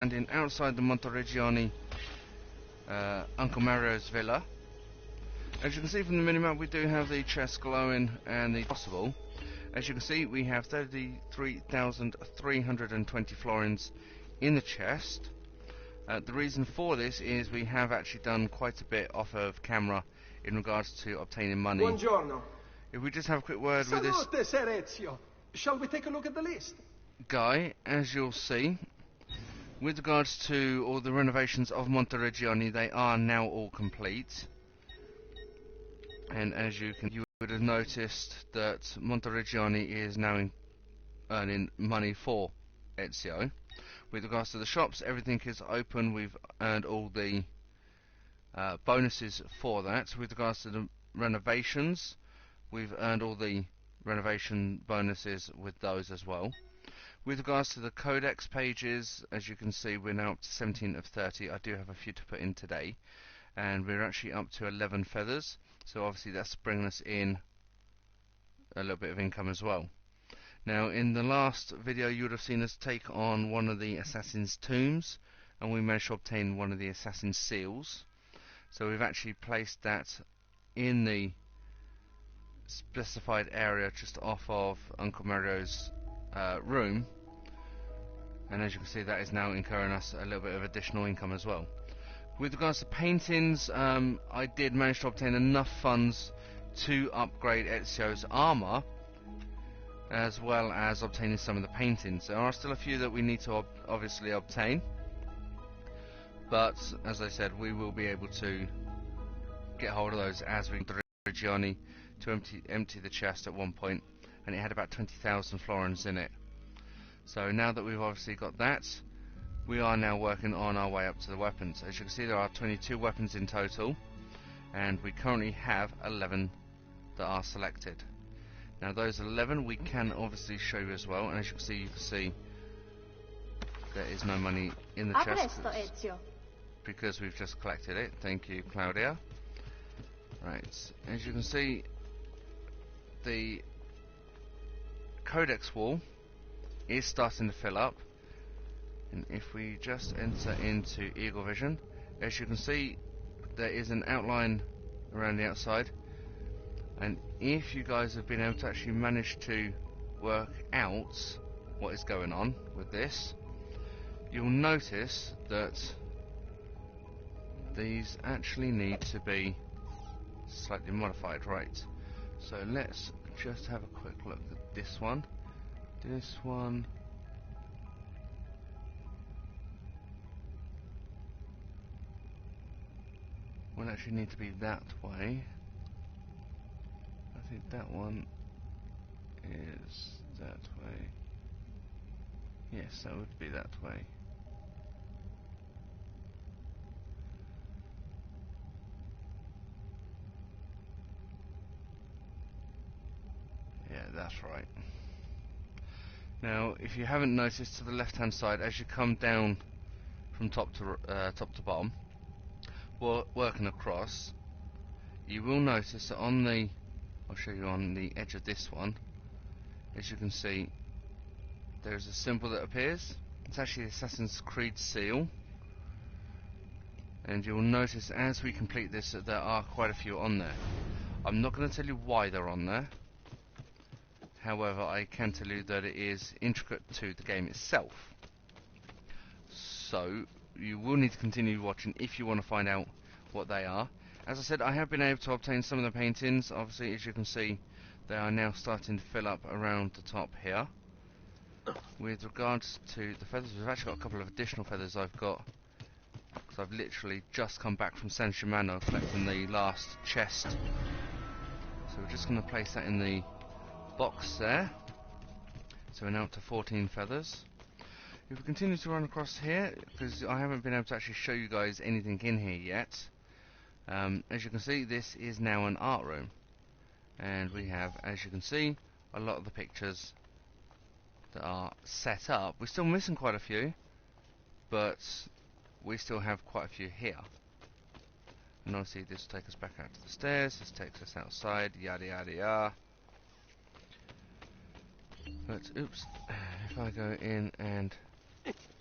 standing outside the Monteriggioni Uncle Mario's villa. As you can see from the minimap, we do have the chest glowing and the possible. As you can see, we have 33,320 florins in the chest. The reason for this is we have actually done quite a bit off of camera in regards to obtaining money. Buongiorno. If we just have a quick word with this Salute, Sir Ezio. Shall we take a look at the list? guy, as you'll see, with regards to all the renovations of Monteriggioni, they are now all complete. And as you would have noticed that Monteriggioni is now earning money for Ezio. With regards to the shops, everything is open. We've earned all the bonuses for that. With regards to the renovations, we've earned all the renovation bonuses with those as well. With regards to the codex pages, as you can see, we're now up to 17 of 30. I do have a few to put in today, and we're actually up to 11 feathers. So obviously that's bringing us in a little bit of income as well. Now, in the last video, you would have seen us take on one of the assassin's tombs, and we managed to obtain one of the assassin's seals. So we've actually placed that in the specified area just off of Uncle Mario's room, and as you can see, that is now incurring us a little bit of additional income as well. With regards to paintings, I did manage to obtain enough funds to upgrade Ezio's armour, as well as obtaining some of the paintings. There are still a few that we need to obviously obtain, but as I said, we will be able to get hold of those as we go to Monteriggioni to empty the chest at one point, and it had about 20,000 florins in it. So now that we've obviously got that, we are now working on our way up to the weapons. As you can see, there are 22 weapons in total, and we currently have 11 that are selected. Now those 11 we can obviously show you as well, and as you can see there is no money in the chest because we've just collected it. Thank you, Claudia. Right, as you can see, the codex wall is starting to fill up, and if we just enter into Eagle Vision, as you can see, there is an outline around the outside, and if you guys have been able to actually manage to work out what is going on with this, you'll notice that these actually need to be slightly modified. Right, so let's just have a quick look at this one. This one will actually need to be that way. I think that one is that way. Yes, that would be that way. Yeah, that's right. Now, if you haven't noticed, to the left-hand side, as you come down from top to bottom, working across, you will notice that on the, I'll show you on the edge of this one, as you can see, there's a symbol that appears. It's actually the Assassin's Creed seal, and you'll notice as we complete this that there are quite a few on there. I'm not going to tell you why they're on there. However, I can tell you that it is intricate to the game itself. So, you will need to continue watching if you want to find out what they are. As I said, I have been able to obtain some of the paintings. Obviously, as you can see, they are now starting to fill up around the top here. With regards to the feathers, we've actually got a couple of additional feathers I've got, because I've literally just come back from San Gimano collecting the last chest. So we're just going to place that in the box there. So we're now up to 14 feathers. If we continue to run across here, because I haven't been able to actually show you guys anything in here yet, as you can see, this is now an art room, and we have, as you can see, a lot of the pictures that are set up. We're still missing quite a few, but we still have quite a few here. And obviously this will take us back out to the stairs, this takes us outside, yada yada yada. But oops, if I go in and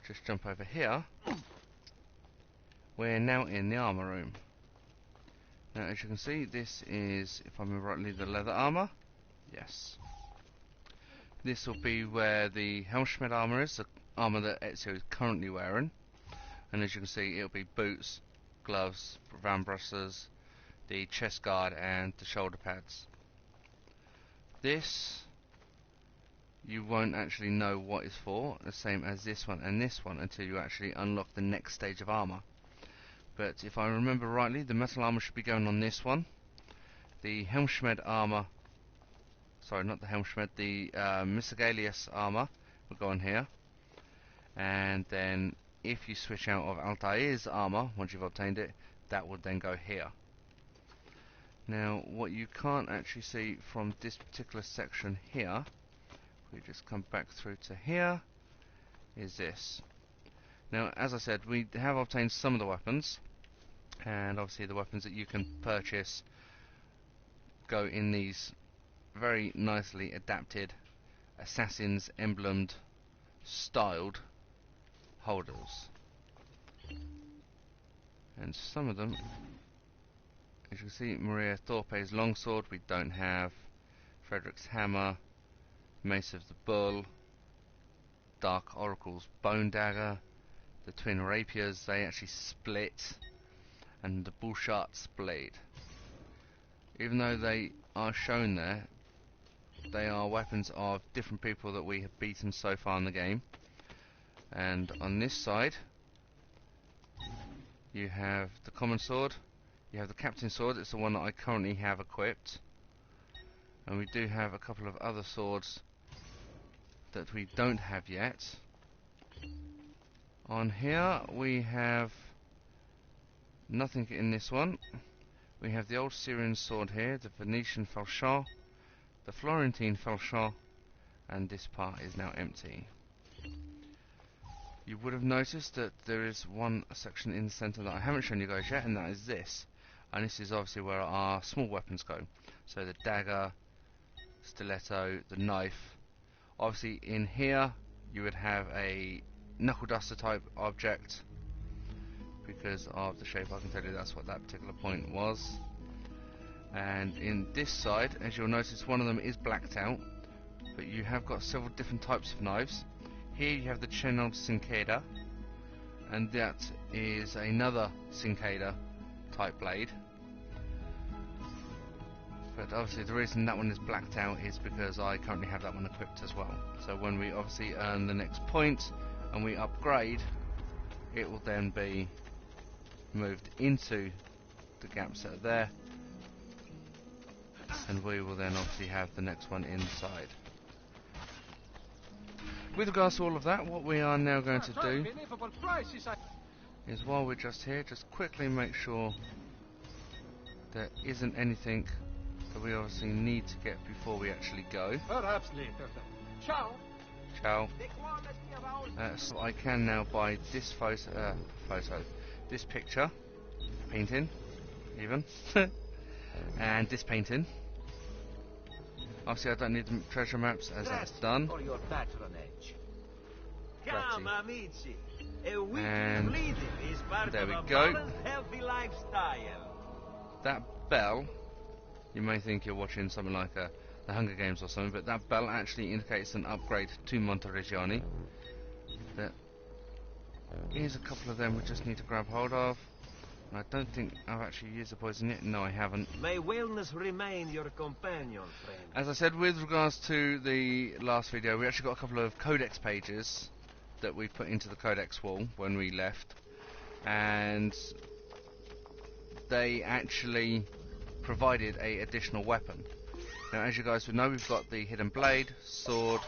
just jump over here, we're now in the armour room. Now as you can see, this is, if I remember rightly, the leather armour. Yes. This will be where the Helmschmidt armour is, the armour that Ezio is currently wearing. And as you can see, it'll be boots, gloves, vambrusses, the chest guard and the shoulder pads. This you won't actually know what it's for, the same as this one and this one, until you actually unlock the next stage of armour. But if I remember rightly, the metal armour should be going on this one. The Helmschmidt armour, sorry, not the Helmschmidt, the Miscellanius armour will go on here. And then if you switch out of Altair's armour, once you've obtained it, that would then go here. Now, what you can't actually see from this particular section here, we just come back through to here, is this. Now, as I said, we have obtained some of the weapons, and obviously the weapons that you can purchase go in these very nicely adapted Assassin's emblemed styled holders. And some of them, as you can see, Maria Thorpe's longsword we don't have, Frederick's hammer, Mace of the Bull, Dark Oracle's bone dagger, the twin rapiers, they actually split, and the Bouchart's blade. Even though they are shown there, they are weapons of different people that we have beaten so far in the game. And on this side you have the common sword, you have the captain's sword, it's the one that I currently have equipped, and we do have a couple of other swords that we don't have yet. On here we have nothing in this one. We have the old Syrian sword here, the Venetian falchion, the Florentine falchion, and this part is now empty. You would have noticed that there is one section in the centre that I haven't shown you guys yet, and that is this. And this is obviously where our small weapons go. So the dagger, stiletto, the knife. Obviously in here you would have a knuckle duster type object. Because of the shape, I can tell you that's what that particular point was. And in this side, as you'll notice, one of them is blacked out, but you have got several different types of knives. Here you have the channeled cincada, and that is another cincada type blade. But obviously the reason that one is blacked out is because I currently have that one equipped as well. So when we obviously earn the next point and we upgrade, it will then be moved into the gaps that are there, and we will then obviously have the next one inside. With regards to all of that, what we are now going to do is, while we're just here, just quickly make sure there isn't anything that we obviously need to get before we actually go. Perhaps later. Ciao. Ciao. So I can now buy this this picture, painting, even, and this painting. Obviously I don't need the treasure maps as that's done. For your patronage. Come, amici. And Is part there of we a go. balanced, healthy lifestyle. That bell, you may think you're watching something like the Hunger Games or something, but that bell actually indicates an upgrade to Monteriggioni. There is a couple of them we just need to grab hold of. And I don't think I've actually used the poison yet. No, I haven't. May wellness remain your companion, friend. As I said, with regards to the last video, we actually got a couple of codex pages that we put into the codex wall when we left, and they actually provided a additional weapon. Now, as you guys would know, we've got the hidden blade, sword,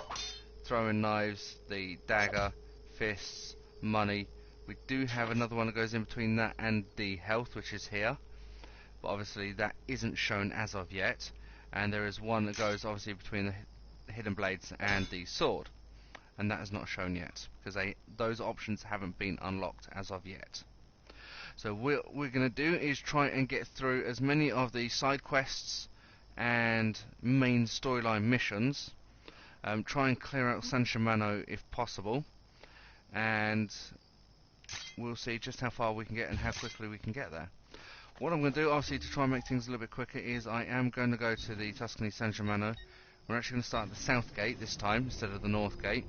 throwing knives, the dagger, fists, money. We do have another one that goes in between that and the health, which is here, but obviously that isn't shown as of yet. And there is one that goes obviously between the hidden blades and the sword, and that is not shown yet because those options haven't been unlocked as of yet. So what we're going to do is try and get through as many of the side quests and main storyline missions, try and clear out San Gimano if possible, and we'll see just how far we can get and how quickly we can get there. What I'm going to do, obviously, to try and make things a little bit quicker is I am going to go to the Tuscany San Gimano. We're actually going to start at the south gate this time instead of the north gate.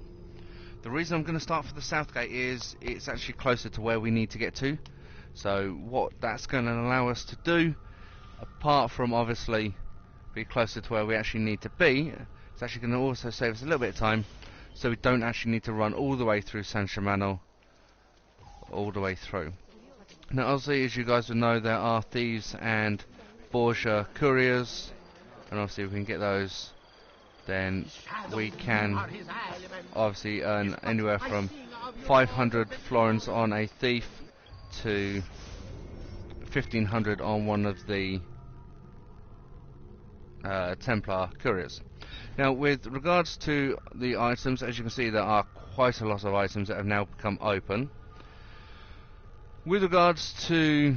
The reason I'm going to start for the south gate is it's actually closer to where we need to get to. So what that's going to allow us to do, apart from obviously be closer to where we actually need to be, it's actually going to also save us a little bit of time, so we don't actually need to run all the way through San Gimano, all the way through. Now obviously, as you guys would know, there are thieves and Borgia couriers, and obviously if we can get those, then we can obviously earn anywhere from 500 florins on a thief to 1500 on one of the Templar couriers. Now with regards to the items, as you can see, there are quite a lot of items that have now become open. With regards to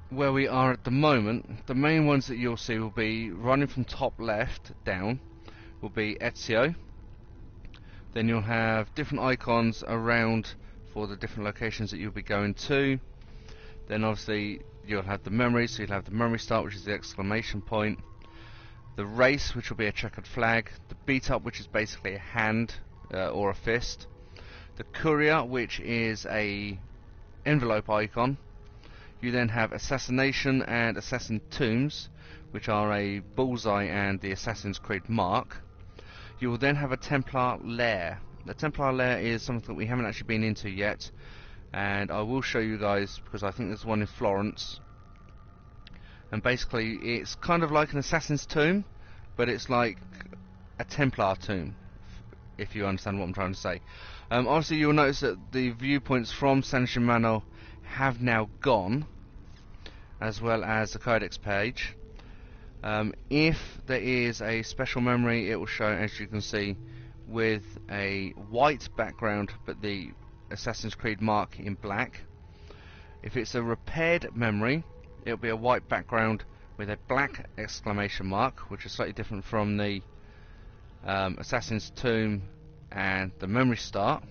where we are at the moment, the main ones that you'll see will be running from top left down will be Ezio. Then you'll have different icons around for the different locations that you'll be going to. Then obviously you'll have the memory, so you'll have the memory start, which is the exclamation point, the race, which will be a checkered flag, the beat up, which is basically a hand or a fist, the courier, which is a envelope icon. You then have assassination and assassin tombs, which are a bullseye and the Assassin's Creed mark. You will then have a Templar lair. The Templar lair is something that we haven't actually been into yet, and I will show you guys because I think there's one in Florence. And basically it's kind of like an assassin's tomb, but it's like a Templar tomb, if you understand what I'm trying to say. Obviously you'll notice that the viewpoints from San Gimano have now gone, as well as the codex page. If there is a special memory, it will show, as you can see, with a white background but the Assassin's Creed mark in black. If it's a repaired memory, it will be a white background with a black exclamation mark, which is slightly different from the Assassin's Tomb and the memory start.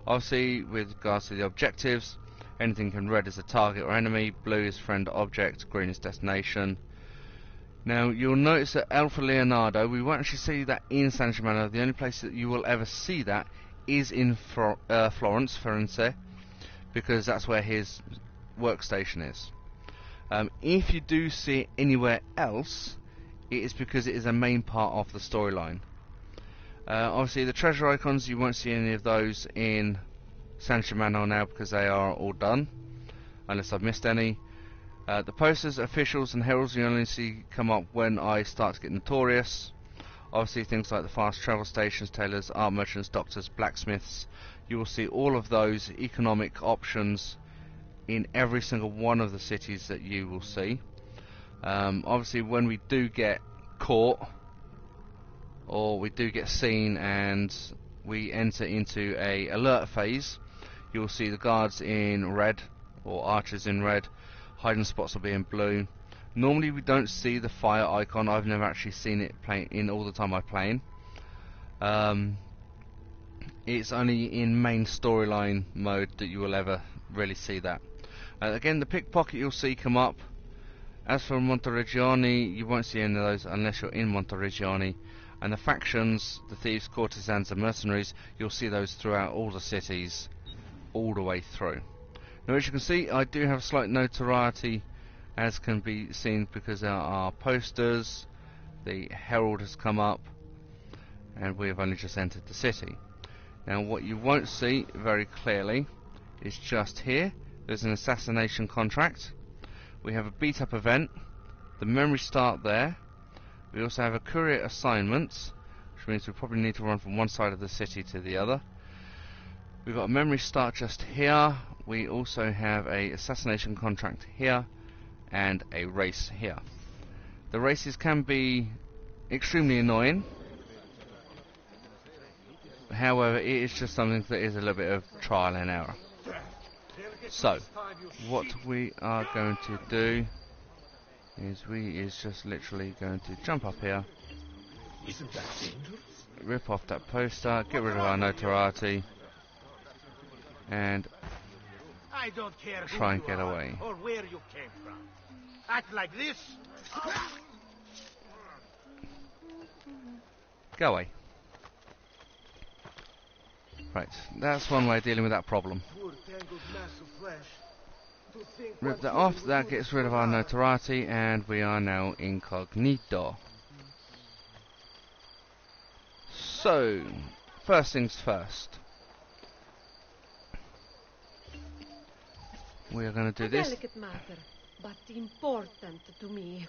Obviously with regards to the objectives, anything in red is a target or enemy, blue is friend or object, green is destination. Now you'll notice that Alpha Leonardo, we won't actually see that in San Gimano. The only place that you will ever see that is in Florence, Firenze, because that's where his workstation is. If you do see it anywhere else, it is because it is a main part of the storyline. Obviously the treasure icons, you won't see any of those in San Gimano now because they are all done, unless I've missed any. The posters, officials and heralds you only see come up when I start to get notorious. Obviously things like the fast travel stations, tailors, art merchants, doctors, blacksmiths, you will see all of those economic options in every single one of the cities that you will see. Obviously when we do get caught or we do get seen and we enter into a alert phase, you will see the guards in red or archers in red, hiding spots will be in blue. Normally we don't see the fire icon. I've never actually seen it play in all the time I'm playing. It's only in main storyline mode that you will ever really see that. Again, the pickpocket you'll see come up. As for Monteriggioni, you won't see any of those unless you're in Monteriggioni. And the factions, the thieves, courtesans and mercenaries, you'll see those throughout all the cities, all the way through. Now as you can see, I do have slight notoriety, as can be seen because there are posters, the herald has come up, and we have only just entered the city. Now what you won't see very clearly is just here, there's an assassination contract, we have a beat up event, the memory start there, we also have a courier assignment, which means we probably need to run from one side of the city to the other. We've got a memory start just here, we also have a assassination contract here, and a race here. The races can be extremely annoying, however it is just something that is a little bit of trial and error. So what we are going to do is just literally going to jump up here, rip off that poster, get rid of our notoriety, and I don't care who try and you get are away. or where you came from. Act like this. Go away. Right, that's one way of dealing with that problem. Poor tangled mass of flesh. To think Rip what that human off, would that do gets this rid of for our love. notoriety, and we are now incognito. So, first things first. We are going to do A this. delicate matter, but important to me.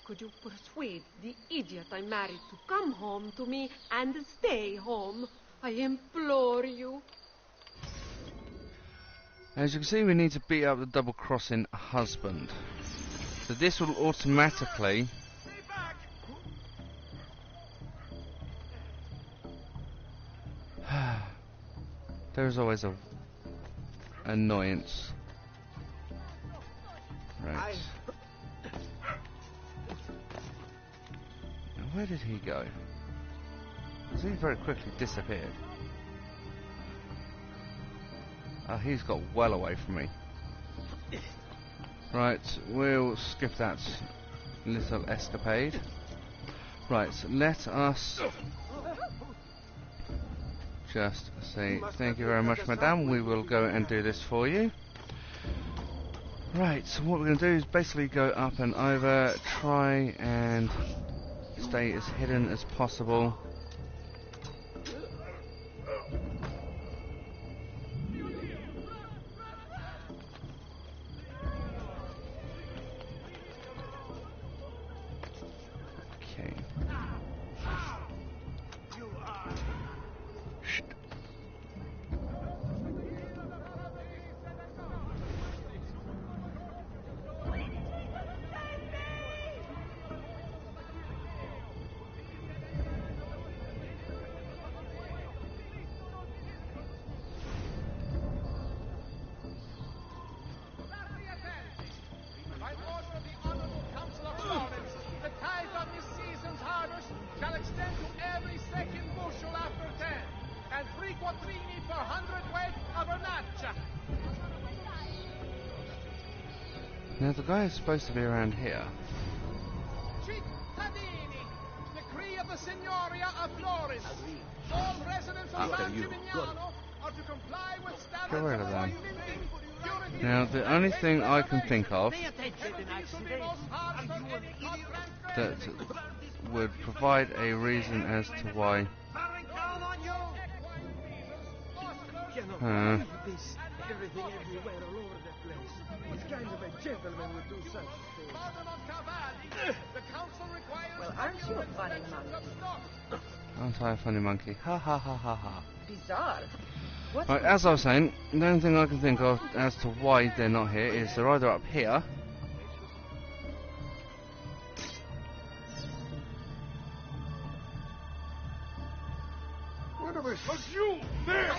Could you persuade the idiot I married to come home to me and stay home? I implore you. As you can see, we need to beat up the double-crossing husband. So this will automatically... There's always a annoyance. Right. Now where did he go? Because he very quickly disappeared. Oh, he's got well away from me. Right, we'll skip that little escapade. Right, let us just say thank you very much, madame. We will go and do this for you. Right, so what we're going to do is basically go up and over, try and stay as hidden as possible. Okay. Shh. By order of the Honorable Council of Florence, the tithe of this season's harvest shall extend to every second bushel after 10, and 3 quattrini per hundredweight of vernaccia. Now the guy is supposed to be around here. Cittadini, decree of the Signoria of Florence. All residents of After San you. Gimano are to comply with Get standards rid of of them. minting, purity, Now the only thing I can think of Pay attention and in these will be accident. most harsh Are for you any an cut idiot? and that would provide a reason as to why. Bearing down on you. Cannot Huh. believe this. Everything everywhere all over the place. What kind of a gentleman would do such a thing? The council requires Well, aren't you a funny regulations monkey? of stock. Aren't I a funny monkey? Ha ha ha ha ha. Bizarre. What's Right, as I was saying, the only thing I can think of as to why they're not here is they're either up here. What was you there?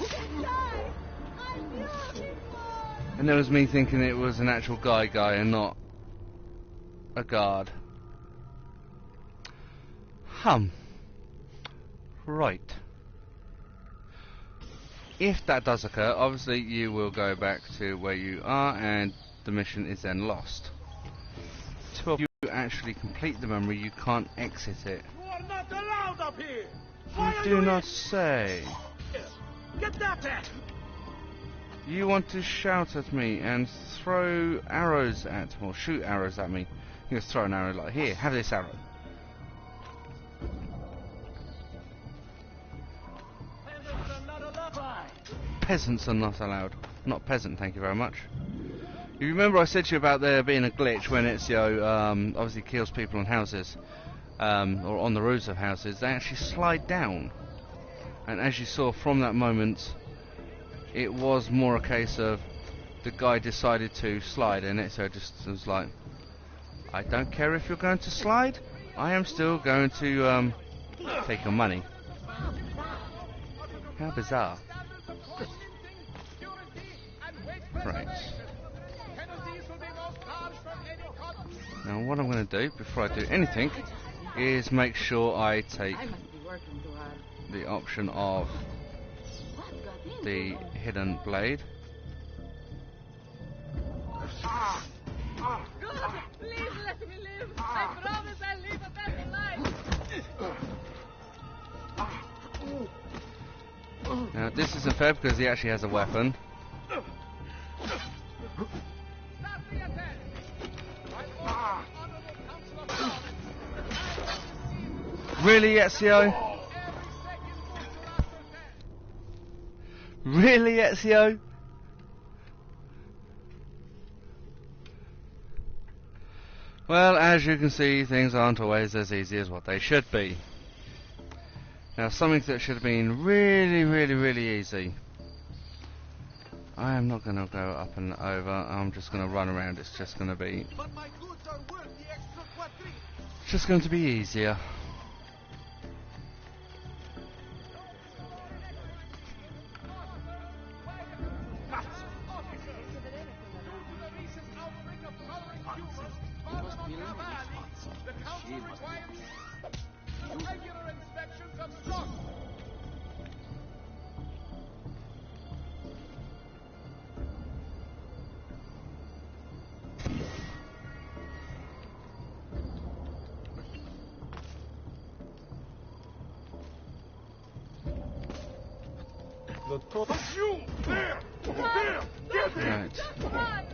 And there was me thinking it was an actual guy and not a guard. Right. If that does occur, obviously you will go back to where you are and the mission is then lost. Until you actually complete the memory, you can't exit it. You are not allowed up here. You do not say. Get that at. You want to shout at me and throw arrows at, or shoot arrows at me. You just throw an arrow like, here, have this arrow. Peasants are not allowed. Not peasant, thank you very much. You remember I said to you about there being a glitch when Ezio obviously kills people in houses, or on the roofs of houses. They actually slide down. And as you saw from that moment, it was more a case of the guy decided to slide in it, so it just was like, I don't care if you're going to slide, I am still going to take your money. How bizarre. Right. Now what I'm going to do before I do anything is make sure I take I must be working too hard. the option of What got in? the hidden blade. God, please let me live. I promise I'll live a better life. Now this isn't fair because he actually has a weapon. Start the attack. I order the Honorable Council of Lords. The time of the season. Really, Ezio? Every second bushel after 10. Really, Ezio? Well, as you can see, things aren't always as easy as what they should be. Now, something that should have been really easy. I am not going to go up and over. I'm just going to run around. It's just going to be... But my goods are worth the extra quadrille. It's just going to be easier. The council requires regular inspections of stock. You! There! There! Get there! Right.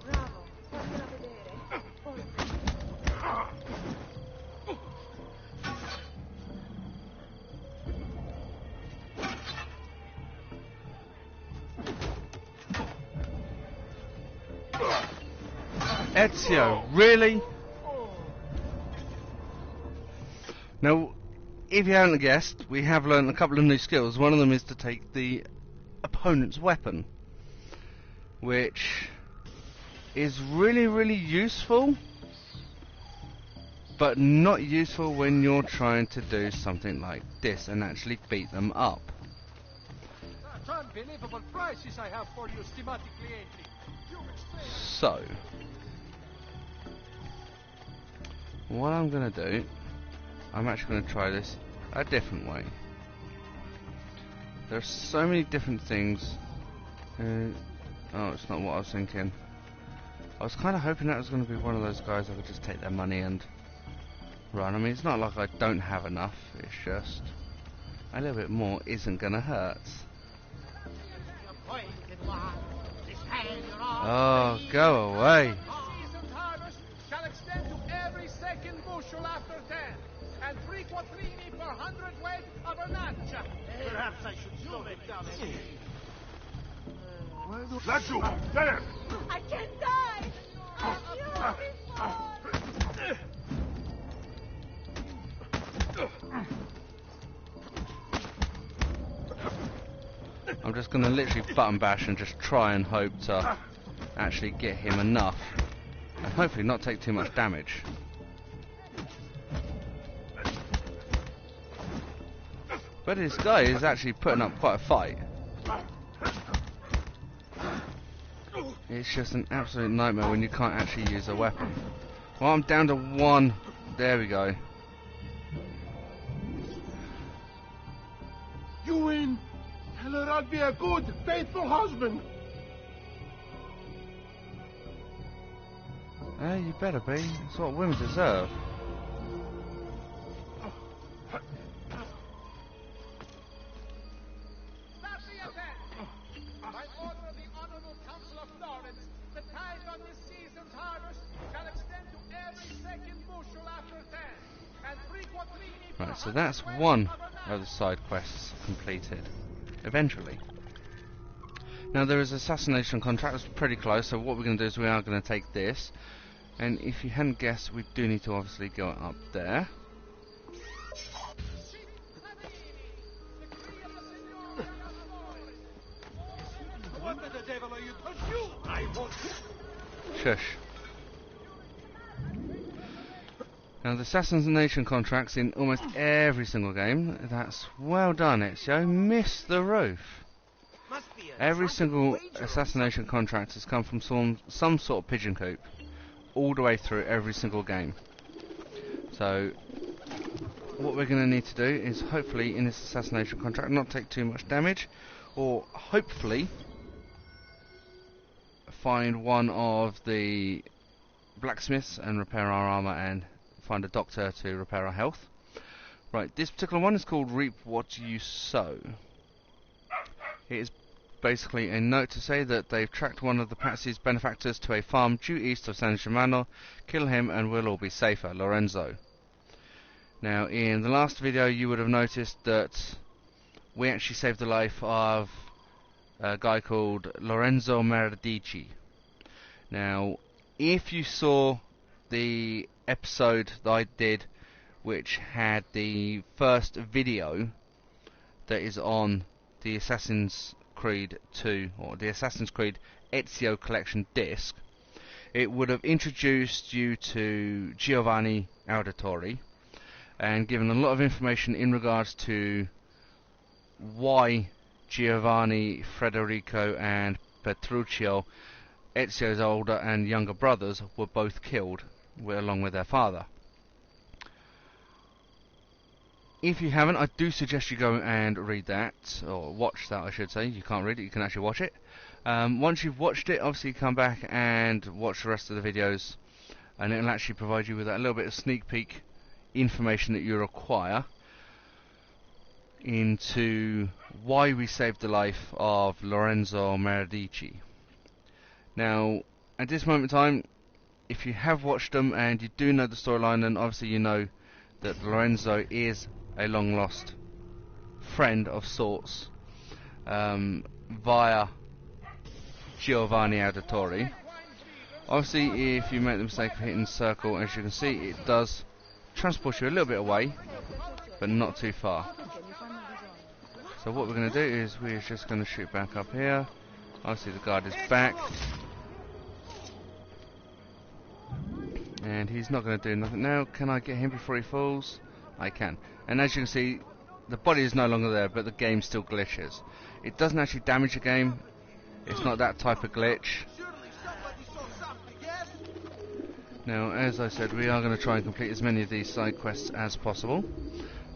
Bravo, fammela vedere. Ezio, really? Now, if you haven't guessed, we have learned a couple of new skills. One of them is to take the opponent's weapon, which is really useful, but not useful when you're trying to do something like this and actually beat them up. Such unbelievable prices I have for you, schematic clienti. So, what I'm going to do, I'm actually going to try this a different way. There are so many different things. Oh, it's not what I was thinking. I was kind of hoping that was going to be one of those guys I could just take their money and run. I mean, it's not like I don't have enough, it's just a little bit more isn't going to hurt. Oh, go away. Season's harvest shall extend to every second bushel after 10, and 3 quattrini per 100 weight of annaccia. Perhaps I should slow it down a bit. Laggiù! There! I can't die! I'm just going to literally button bash and just try and hope to actually get him enough and hopefully not take too much damage. But this guy is actually putting up quite a fight. It's just an absolute nightmare when you can't actually use a weapon. Well, I'm down to 1. There we go. You win! Tell her I'll be a good, faithful husband! You better be. It's what women deserve. Start the attack! By order of the Honorable Council of Florence, the tithe on this season's harvest shall extend to every second bushel after 10, and 3 quattrini per Right, so 100 that's weight one of annaccia. of the side quests completed. Eventually. Now there is assassination contract, that's pretty close, so what we're going to do is we are going to take this, and if you hadn't guessed, we do need to obviously go up there. What the devil are you pursuing? I won't... Shush. Now the assassination contracts in almost every single game, that's well done Ezio, missed the roof. Every single assassination contract has come from some sort of pigeon coop, all the way through every single game. So what we're going to need to do is hopefully in this assassination contract not take too much damage, or hopefully find one of the blacksmiths and repair our armour, and find a doctor to repair our health. Right, this particular one is called Reap What You Sow. It is basically a note to say that they've tracked one of the Patsy's benefactors to a farm due east of San Gimano. Kill him and we'll all be safer. Lorenzo. Now, in the last video you would have noticed that we actually saved the life of a guy called Lorenzo Meradici. Now, if you saw the episode that I did, which had the first video that is on the Assassin's Creed 2, or the Assassin's Creed Ezio collection disc, it would have introduced you to Giovanni Auditore and given a lot of information in regards to why Giovanni, Federico and Petruccio, Ezio's older and younger brothers, were both killed along with their father. If you haven't, I do suggest you go and read that, or watch that I should say. You can't read it, you can actually watch it. Once you've watched it, obviously come back and watch the rest of the videos, and it'll actually provide you with that little bit of sneak peek information that you require into why we saved the life of Lorenzo Meradici. Now, at this moment in time, if you have watched them and you do know the storyline, then obviously you know that Lorenzo is a long lost friend of sorts via Giovanni Auditore. Obviously, if you make the mistake of hitting circle, as you can see, it does transport you a little bit away, but not too far. So what we're going to do is we're just going to shoot back up here. Obviously the guard is back, and he's not going to do nothing now. Can I get him before he falls? I can. And as you can see, the body is no longer there, but the game still glitches. It doesn't actually damage the game. It's not that type of glitch. Now, as I said, we are going to try and complete as many of these side quests as possible.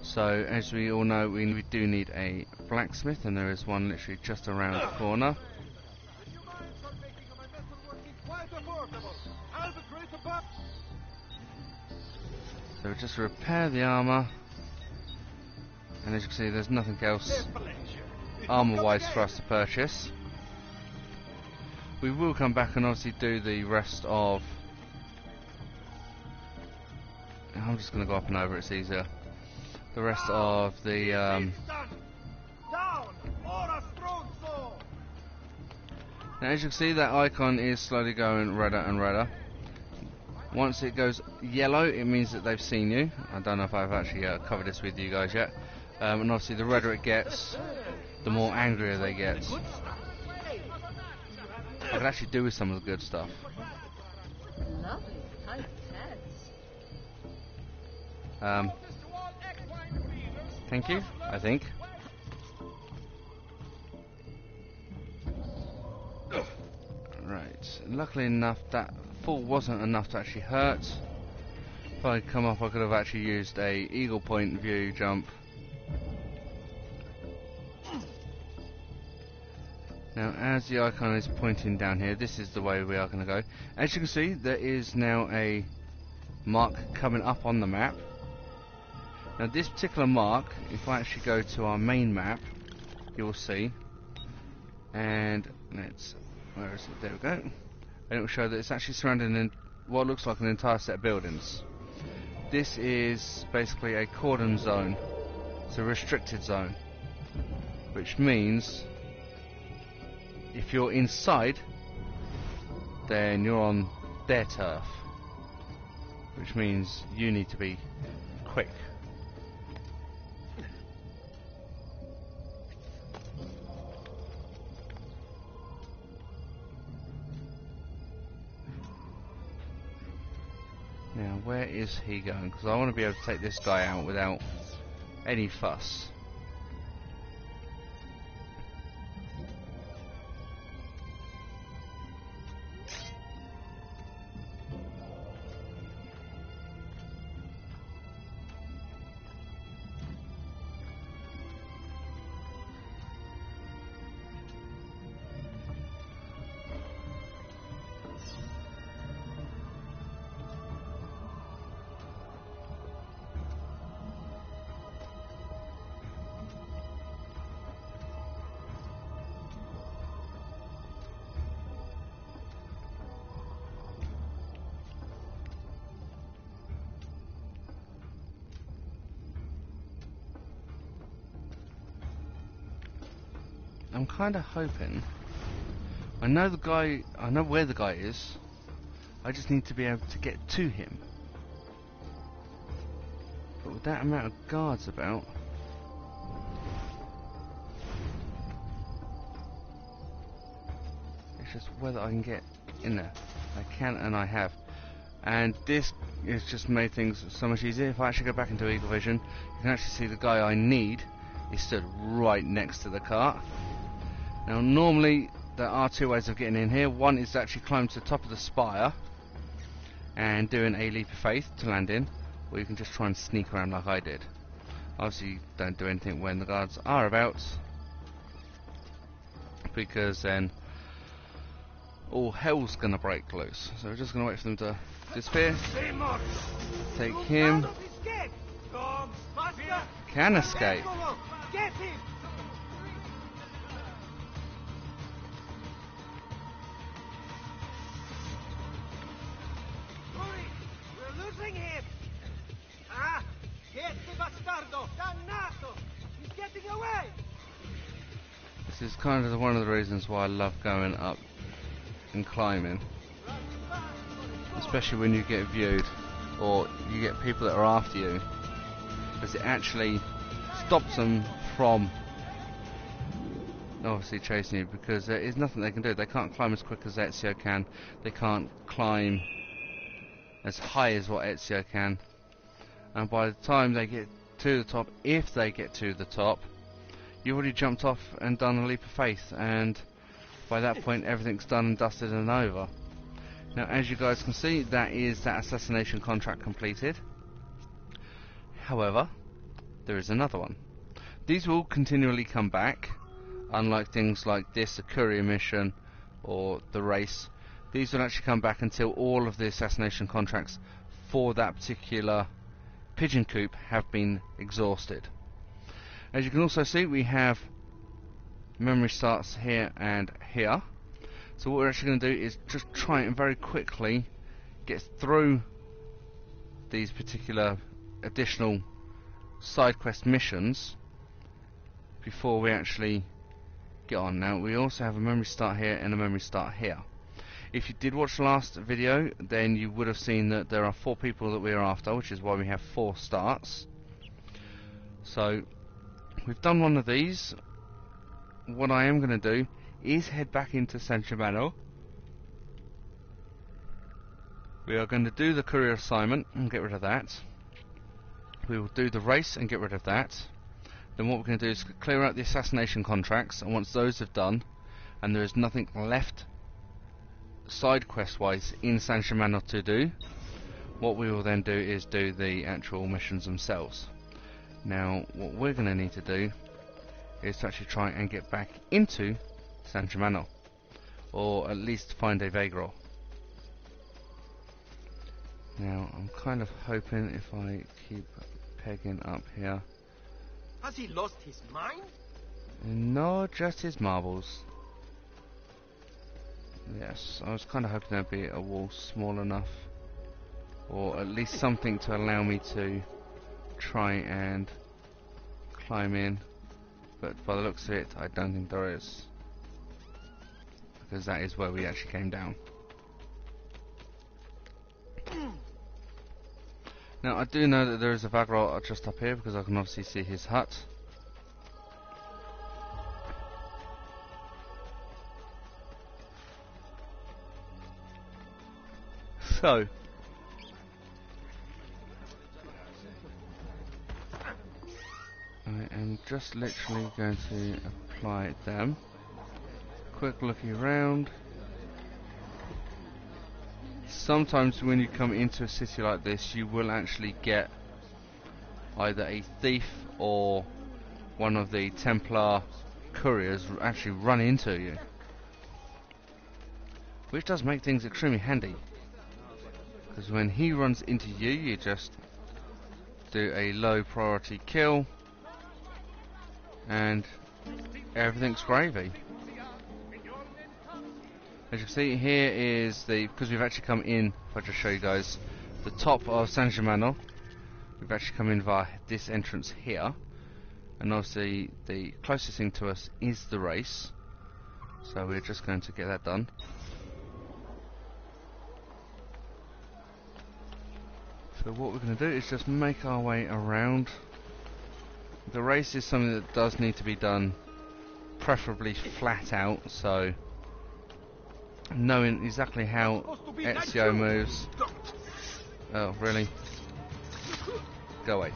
So, as we all know, we do need a blacksmith, and there is one literally just around the corner. So we just repair the armour, and as you can see, there's nothing else armour-wise for us to purchase. We will come back and obviously do the rest of... I'm just going to go up and over, it's easier. The rest of the... Now as you can see, that icon is slowly going redder and redder. Once it goes yellow, it means that they've seen you. I don't know if I've actually covered this with you guys yet. And obviously the redder it gets, the more angrier they get. I could actually do with some of the good stuff. Lovely, tight heads. Thank you, I think. Right, luckily enough that fall wasn't enough to actually hurt. If I'd come up, I could have actually used a eagle point view jump. Now, as the icon is pointing down here, this is the way we are going to go. As you can see, there is now a mark coming up on the map. Now, this particular mark, if I actually go to our main map, you'll see, and let's, where is it? There we go. And it will show that it's actually surrounded in what looks like an entire set of buildings. This is basically a cordon zone. It's a restricted zone, which means if you're inside, then you're on their turf, which means you need to be quick. Now, where is he going? Because I want to be able to take this guy out without any fuss. I'm kind of hoping. I know where the guy is. I just need to be able to get to him. But with that amount of guards about, it's just whether I can get in there. I can and I have. And this has just made things so much easier. If I actually go back into Eagle Vision, you can actually see the guy I need is stood right next to the cart. Now normally there are two ways of getting in here. One is to actually climb to the top of the spire and doing a leap of faith to land in, or you can just try and sneak around like I did. Obviously don't do anything when the guards are about, because then all hell's gonna break loose. So we're just gonna wait for them to disappear. Take him. Can escape. Get him! Hurry! We're losing him! Ah! Get the bastardo! Dannato! He's getting away! This is kind of one of the reasons why I love going up and climbing. Especially when you get viewed, or you get people that are after you. Because it actually stops them from obviously chasing you, because there is nothing they can do. They can't climb as quick as Ezio can. They can't climb as high as what Ezio can. And by the time they get to the top, if they get to the top, you've already jumped off and done a leap of faith, and by that point everything's done and dusted and over. Now as you guys can see, that is that assassination contract completed. However, there is another one. These will continually come back, unlike things like this, the courier mission or the race. These will actually come back until all of the assassination contracts for that particular pigeon coop have been exhausted. As you can also see, we have memory starts here and here. So what we're actually going to do is just try and very quickly get through these particular additional side quest missions before we actually get on. Now we also have a memory start here and a memory start here. If you did watch the last video, then you would have seen that there are 4 people that we are after, which is why we have 4 starts. So we've done one of these. What I am going to do is head back into San Gimano. We are going to do the courier assignment and get rid of that. We will do the race and get rid of that. Then what we're going to do is clear out the assassination contracts, and once those have done and there is nothing left side quest wise in San Gimano to do, what we will then do is do the actual missions themselves. Now what we're going to need to do is to actually try and get back into San Gimano, or at least find a Vagro. Now I'm kind of hoping if I keep pegging up here. Has he lost his mind? No, just his marbles. Yes, I was kind of hoping there'd be a wall small enough, or at least something to allow me to try and climb in, but by the looks of it I don't think there is, because that is where we actually came down. Now I do know that there is a Vagro just up here, because I can obviously see his hut. So I am just literally going to apply them. Quick looking around. Sometimes when you come into a city like this, you will actually get either a thief or one of the Templar couriers actually run into you, which does make things extremely handy, because when he runs into you, you just do a low priority kill and everything's gravy. As you can see, here is the, because we've actually come in, if I just show you guys, the top of San Gimano. We've actually come in via this entrance here, and obviously the closest thing to us is the race. So we're just going to get that done. So what we're going to do is just make our way around. The race is something that does need to be done preferably flat out, so knowing exactly how Ezio moves. Oh, really? Go away.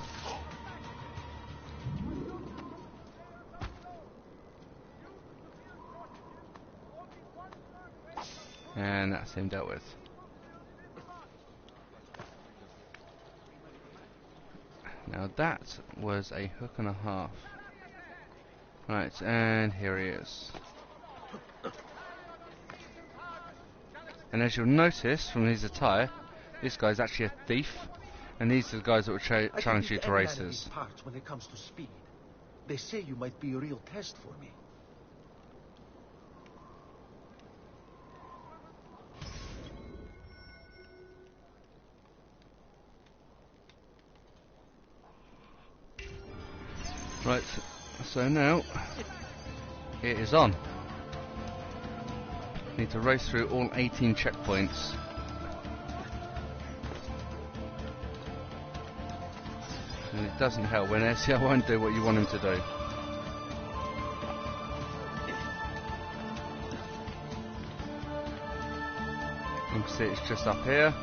And that's him dealt with. Now that was a hook and a half. Right, and here he is. And as you'll notice from his attire, this guy's actually a thief, and these are the guys that will challenge you to races. Parts when it comes to speed. They say you might be a real test for me. Right, so now it is on. Need to race through all 18 checkpoints. And it doesn't help when Ezio won't do what you want him to do. You can see it's just up here.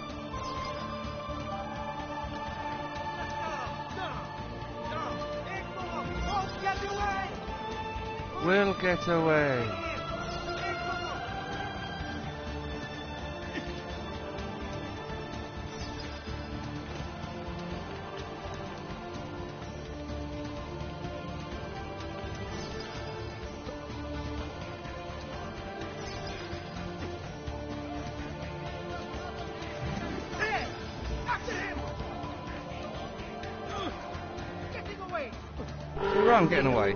We'll get away. I'm getting away.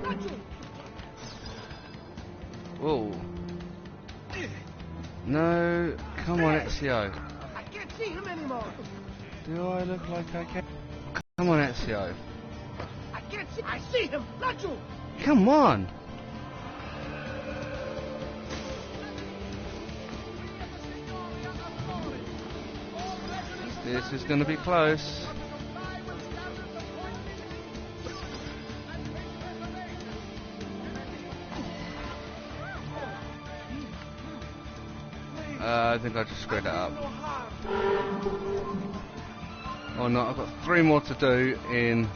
Whoa. No, come on, Ezio. I can't see him anymore. Do I look like I can? Come on, Ezio. I can't see. I see him. Not you. Come on. This is going to be close. I think I just screwed it up. Or not, I've got 3 more to do in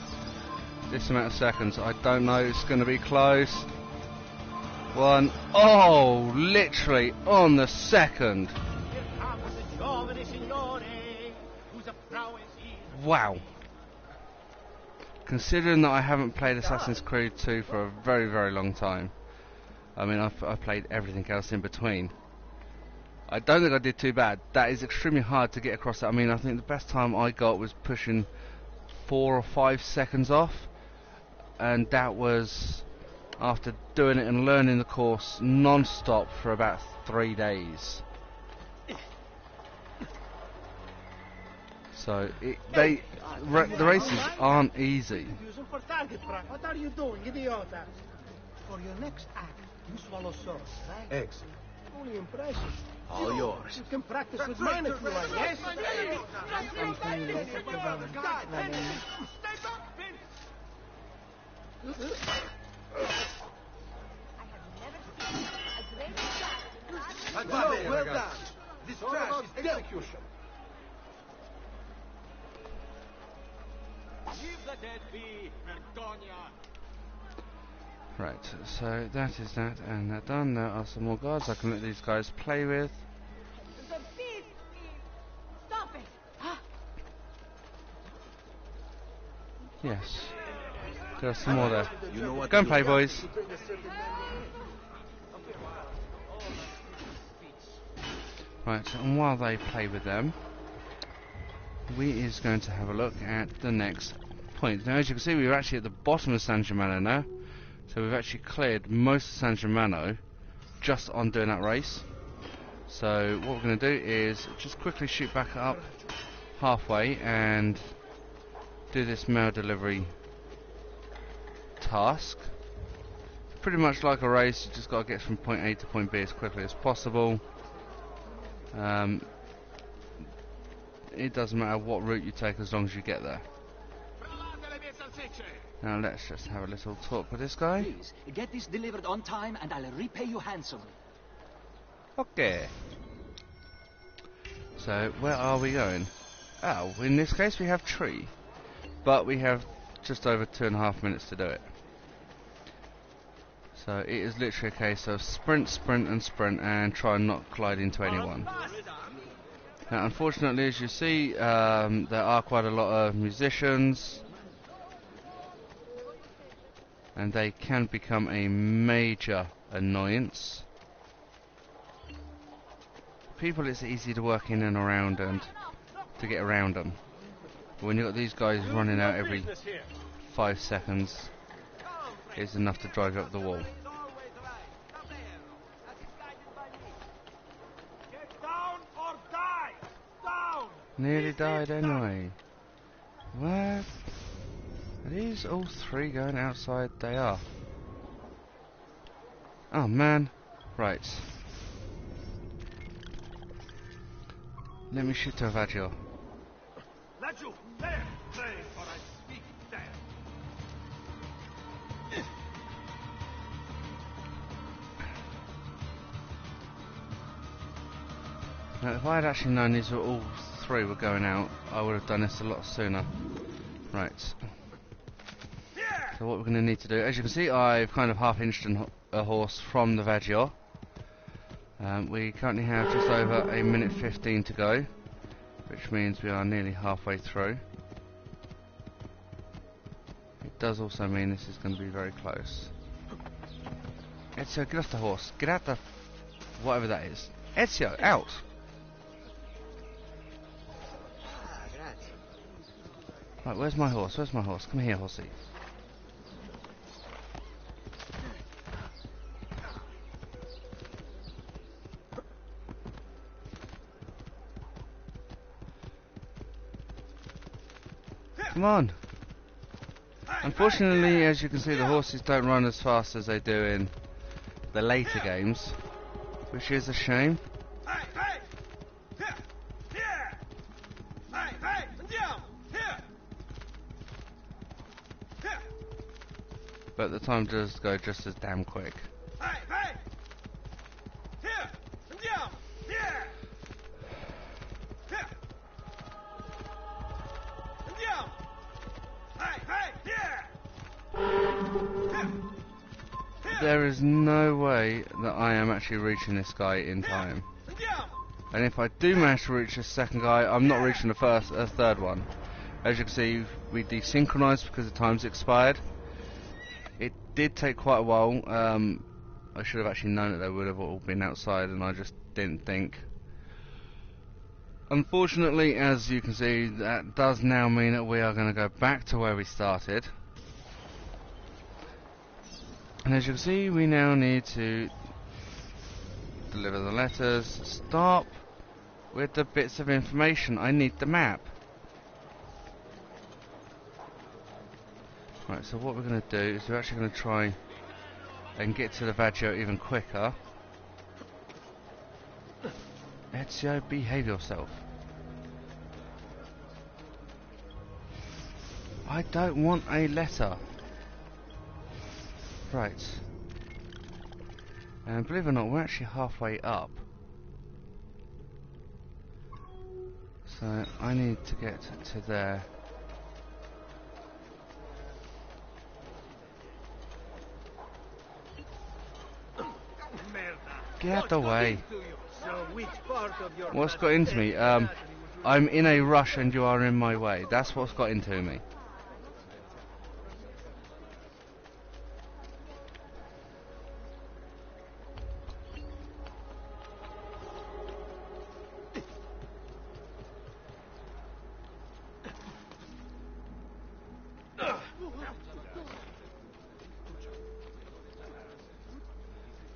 this amount of seconds. I don't know, it's going to be close. 1. Oh, literally on the second. Wow. Considering that I haven't played Assassin's Creed 2 for a very, very long time. I mean, I've played everything else in between. I don't think I did too bad. That is extremely hard to get across that. I mean, I think the best time I got was pushing 4 or 5 seconds off, and that was after doing it and learning the course non-stop for about 3 days. So the races aren't easy. What are you doing, idiota? For your next act, you swallow sauce, right? Excellent. Only impressive. All yours. You can practice with mine if you like, yes? Well done. This trash is execution. Leave the dead be, Vergonia. Right, so that is that and that done. There are some more guards I can let these guys play with. The beast! Stop it! Yes. There are some more there. Go and play, boys. Right, and while they play with them, we is going to have a look at the next point. Now, as you can see, we're actually at the bottom of San Gimano now. So we've actually cleared most of San Gimano just on doing that race. So what we're going to do is just quickly shoot back up halfway and do this mail delivery task. pretty much like a race. You just got to get from point A to point B as quickly as possible. It doesn't matter what route you take as long as you get there. Now let's just have a little talk with this guy. Please, get this delivered on time and I'll repay you handsomely. Okay. So, where are we going? Oh, in this case we have tree. But we have just over 2.5 minutes to do it. So it is literally a case of sprint, sprint and sprint and try and not collide into anyone. Now unfortunately, as you see, there are quite a lot of musicians. And they can become a major annoyance. People, it's easy to work in and around and to get around them. But when you've got these guys running out every 5 seconds, it's enough to drive you up the wall. Nearly died anyway. What? Are these all three going outside? They are. Oh man. Right. Let me shoot to Ezio. Now, if I had actually known these were all three were going out, I would have done this a lot sooner. Right. So what we're going to need to do, as you can see, I've kind of half-inched a horse from the Ezio. We currently have just over 1:15 to go, which means we are nearly halfway through. It does also mean this is going to be very close. Ezio, get off the horse. Get out the... whatever that is. Ezio, out! Right, where's my horse? Where's my horse? Come here, horsey. Come on. Unfortunately, as you can see, the horses don't run as fast as they do in the later games, which is a shame. But the time does go just as damn quick. There is no way that I am actually reaching this guy in time. And if I do manage to reach this second guy, I'm not reaching the third one. As you can see, we desynchronized because the time's expired. It did take quite a while. I should have actually known that they would have all been outside, and I just didn't think. Unfortunately, as you can see, that does now mean that we are going to go back to where we started. And as you can see, we now need to deliver the letters. Stop with the bits of information. I need the map. Right, so what we're going to do is we're actually going to try and get to the Ezio even quicker. Ezio, behave yourself. I don't want a letter. Right. And believe it or not, we're actually halfway up. So I need to get to there. Get out the way. What's got into me? I'm in a rush and you are in my way. That's what's got into me.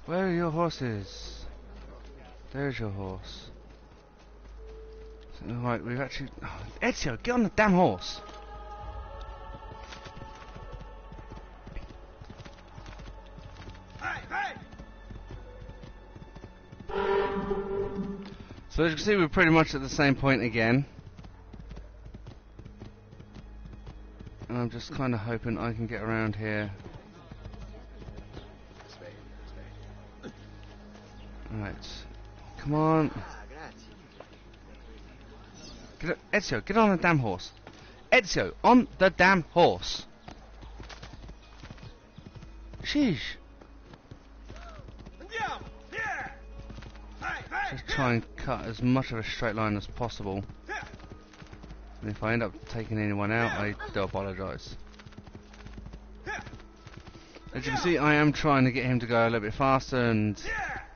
Where are your horses? There's your horse. Right, we've actually... Oh, Ezio, get on the damn horse! So as you can see, we're pretty much at the same point again. And I'm just kind of hoping I can get around here. Right. Come on. Ezio, get on the damn horse. Ezio, on the damn horse. Sheesh. Just try and cut as much of a straight line as possible. And if I end up taking anyone out, I do apologise. As you can see, I am trying to get him to go a little bit faster, and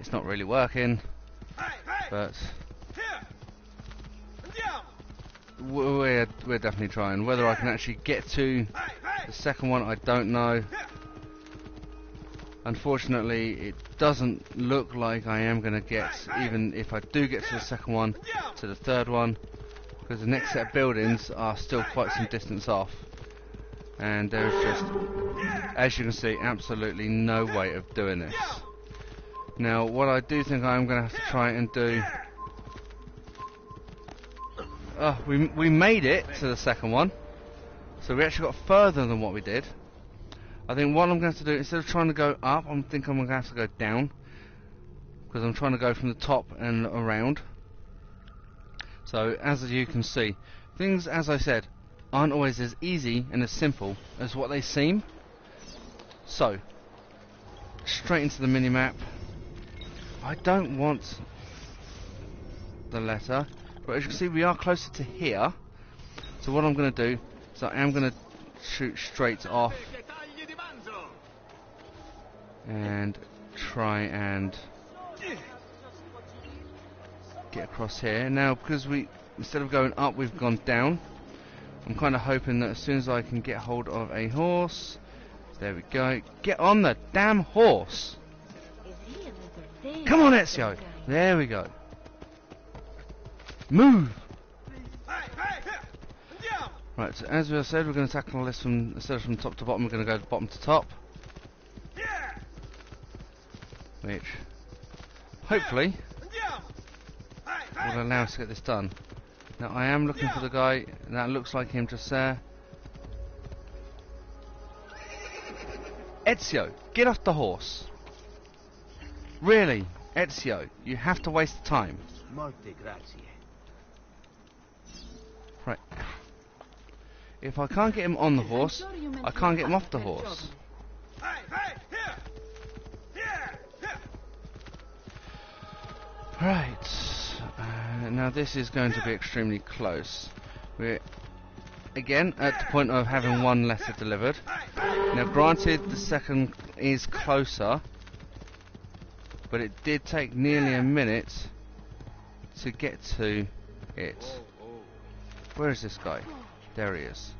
it's not really working. But we're definitely trying. Whether I can actually get to the second one, I don't know. Unfortunately, it doesn't look like I am going to get, even if I do get to the second one, to the third one, because the next set of buildings are still quite some distance off. And there's just, as you can see, absolutely no way of doing this. Now, what I do think I'm going to have to try and do... we made it to the second one, so we actually got further than what we did. I think what I'm going to have to do, instead of trying to go up, I'm going to have to go down, because I'm trying to go from the top and around. So as you can see, things, as I said, aren't always as easy and as simple as what they seem. So straight into the mini-map. I don't want the letter, but as you can see, we are closer to here. So what I'm going to do is I am going to shoot straight off and try and get across here. Now, because we, instead of going up, we've gone down, I'm kind of hoping that as soon as I can get hold of a horse, there we go, get on the damn horse. Come on, Ezio. There we go. Move. Right, so as we said, we're going to tackle this from, instead of from top to bottom, we're going to go bottom to top, which hopefully will allow us to get this done. Now I am looking for the guy that looks like him just there. Ezio, get off the horse. Really, Ezio, you have to waste time. Right. If I can't get him on the horse, I can't get him off the horse. Right. Now this is going to be extremely close. We're again at the point of having one letter delivered. Now granted, the second is closer, but it did take nearly a minute to get to it. Where is this guy? There he is.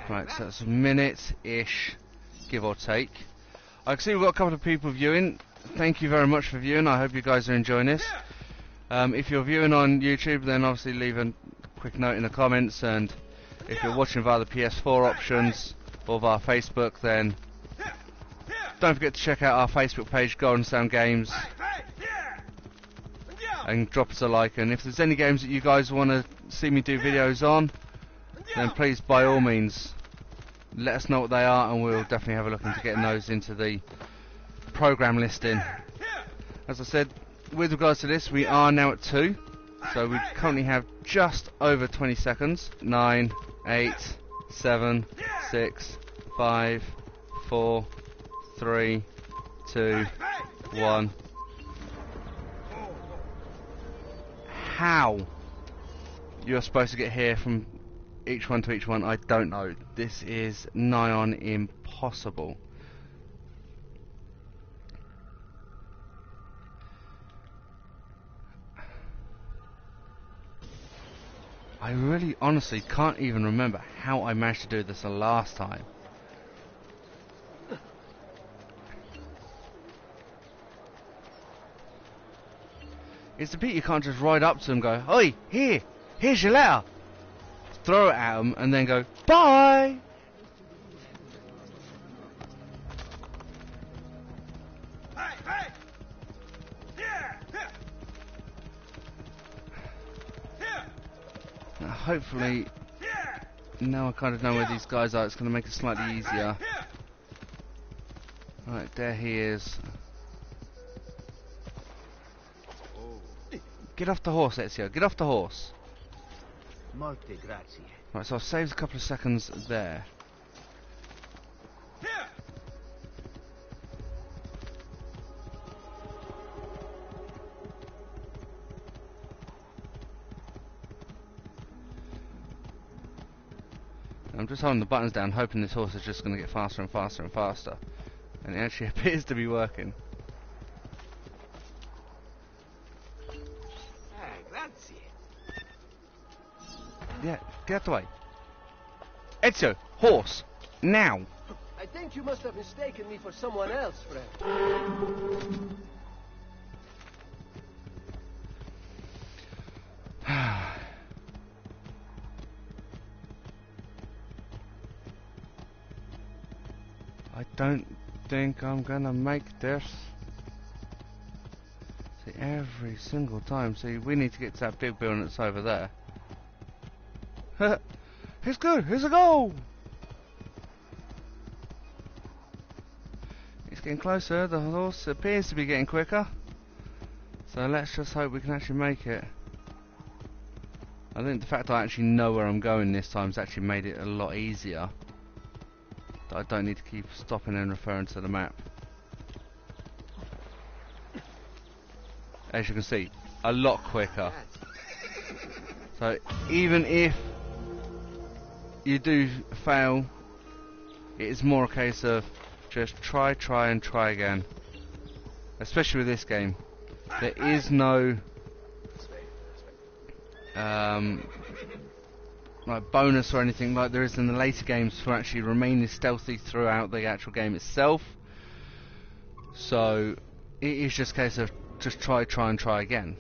Right, so that's a minute-ish, give or take. I can see we've got a couple of people viewing. Thank you very much for viewing. I hope you guys are enjoying this. If you're viewing on YouTube, then obviously leave a quick note in the comments, and if you're watching via the PS4 options or via Facebook, then don't forget to check out our Facebook page, Golden Sound Games, and drop us a like. And if there's any games that you guys want to see me do videos on, then please, by all means, let us know what they are, and we'll definitely have a look into getting those into the program listing. As I said, with regards to this, we are now at 2, so we currently have just over 20 seconds. 9, 8, 7, 6, 5, 4, 3, 2, 1. How you're supposed to get here from each one to each one, I don't know. This is nigh on impossible. I really honestly can't even remember how I managed to do this the last time. It's the bit you can't just ride up to them and go, "Oi, here's your letter." Throw it at them and then go, "Bye." hopefully, now I kind of know where these guys are, it's going to make it slightly easier. Right, there he is. Get off the horse, Ezio, get off the horse. Molte grazie. Right, so I've saved a couple of seconds there. I'm just holding the buttons down, hoping this horse is just going to get faster and faster and faster. And it actually appears to be working. Grazie. Yeah, get out the way. Ezio, horse, now! I think you must have mistaken me for someone else, friend. I don't think I'm gonna make this. See, every single time. See, we need to get to that big building that's over there. He's good. Here's a goal. It's getting closer. The horse appears to be getting quicker. So let's just hope we can actually make it. I think the fact I actually know where I'm going this time has actually made it a lot easier. I don't need to keep stopping and referring to the map. As you can see, a lot quicker. So even if you do fail, it is more a case of just try again. Especially with this game, there is no like bonus or anything like there is in the later games for actually remaining stealthy throughout the actual game itself. So it is just a case of just try again.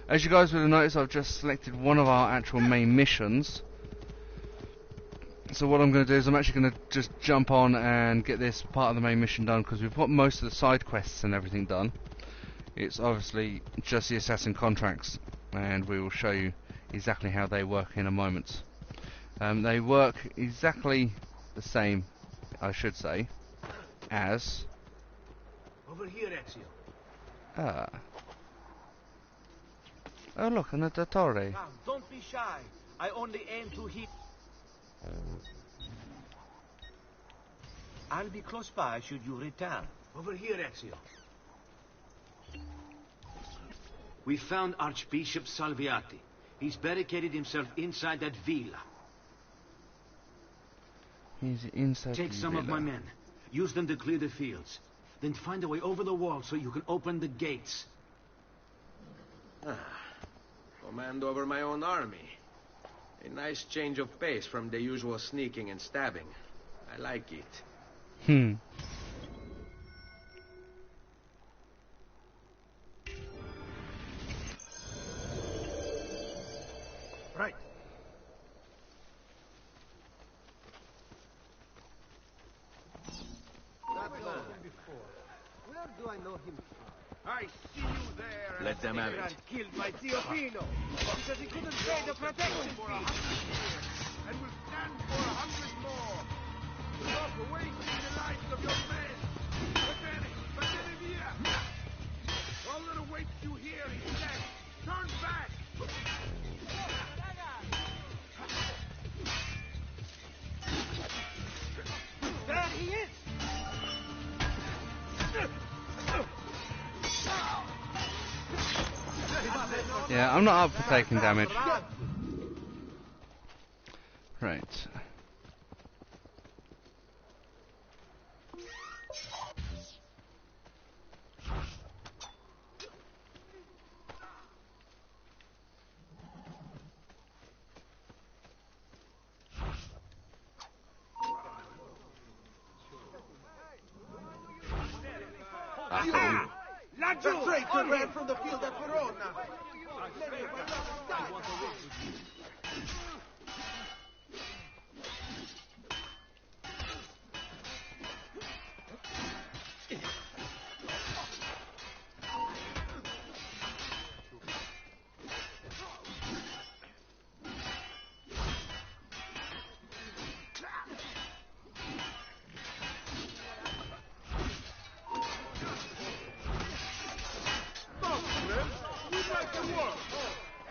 As you guys would have noticed, I've just selected one of our actual main missions. So what I'm going to do is I'm actually going to just jump on and get this part of the main mission done, because we've got most of the side quests and everything done. It's obviously just the assassin contracts, and we will show you exactly how they work in a moment. They work exactly the same, I should say, as... Over here, Ezio. Oh look, an Adatore. Now, don't be shy. I only aim to hit. I'll be close by should you return. Over here, Ezio. We found Archbishop Salviati. He's barricaded himself inside that villa. He's inside Take the some villa. of my men. Use them to clear the fields. Then find a way over the wall so you can open the gates. Command over my own army. A nice change of pace from the usual sneaking and stabbing. I like it. Right. Not know him before. Where do I know him from? I see you there. Let them have it. Killed by Zio Pino because he couldn't pay the protection fee. And will stand for 100 more. Stop wasting the lives of your men. Vattene via. All that awaits you here is death. Turn back. There he is! Yeah, I'm not up for taking damage. Right. The traitor ran from the field at Verona.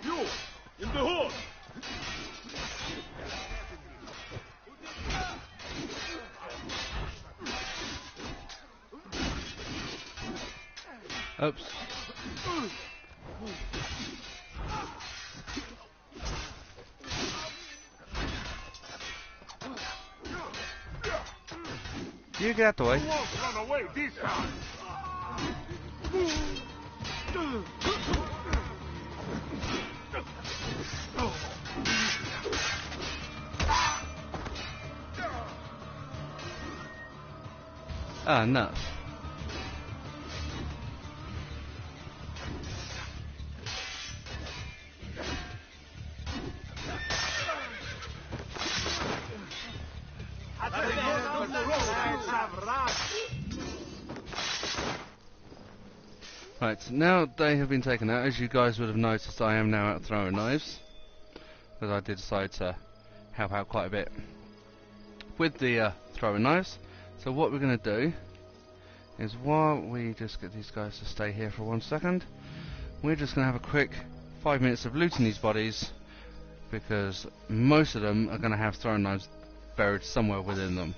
You, in the hood! Oops. You get out the way. You won't run away this time! Ah, no. Right, now they have been taken out. As you guys would have noticed, I am now out throwing knives, because I did decide to help out quite a bit with the throwing knives. So what we're going to do is, while we just get these guys to stay here for 1 second, we're just going to have a quick 5 minutes of looting these bodies, because most of them are going to have throwing knives buried somewhere within them.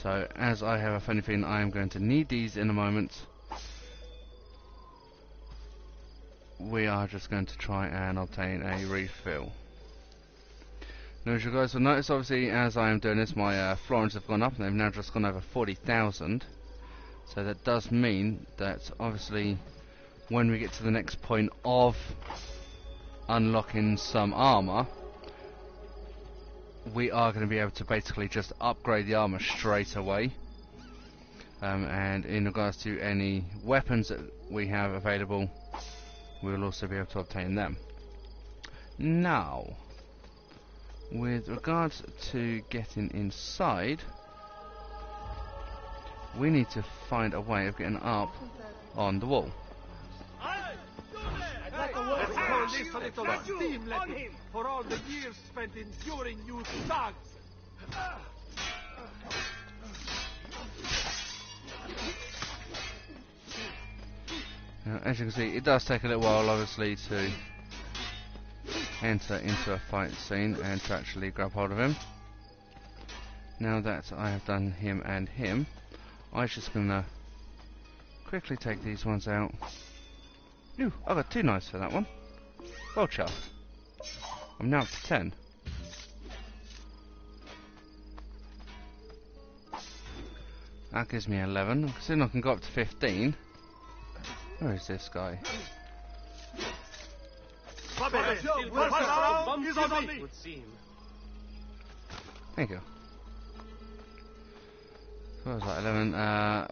So as I have a funny feeling I am going to need these in a moment, we are just going to try and obtain a refill. Now, as you guys will notice, obviously as I am doing this, my florins have gone up and they've now just gone over 40,000. So that does mean that obviously when we get to the next point of unlocking some armour, we are going to be able to basically just upgrade the armour straight away. And in regards to any weapons that we have available, we will also be able to obtain them. Now, with regards to getting inside, we need to find a way of getting up on the wall. For all the years spent enduring you thugs. Now, as you can see, it does take a little while, obviously, to enter into a fight scene and to actually grab hold of him. Now that I have done him and him, I'm just gonna quickly take these ones out. Ooh, I got 2 knives for that one. Well chuffed. I'm now up to 10. That gives me 11. Soon I can go up to 15. Where is this guy? Thank you. So what was that, 11?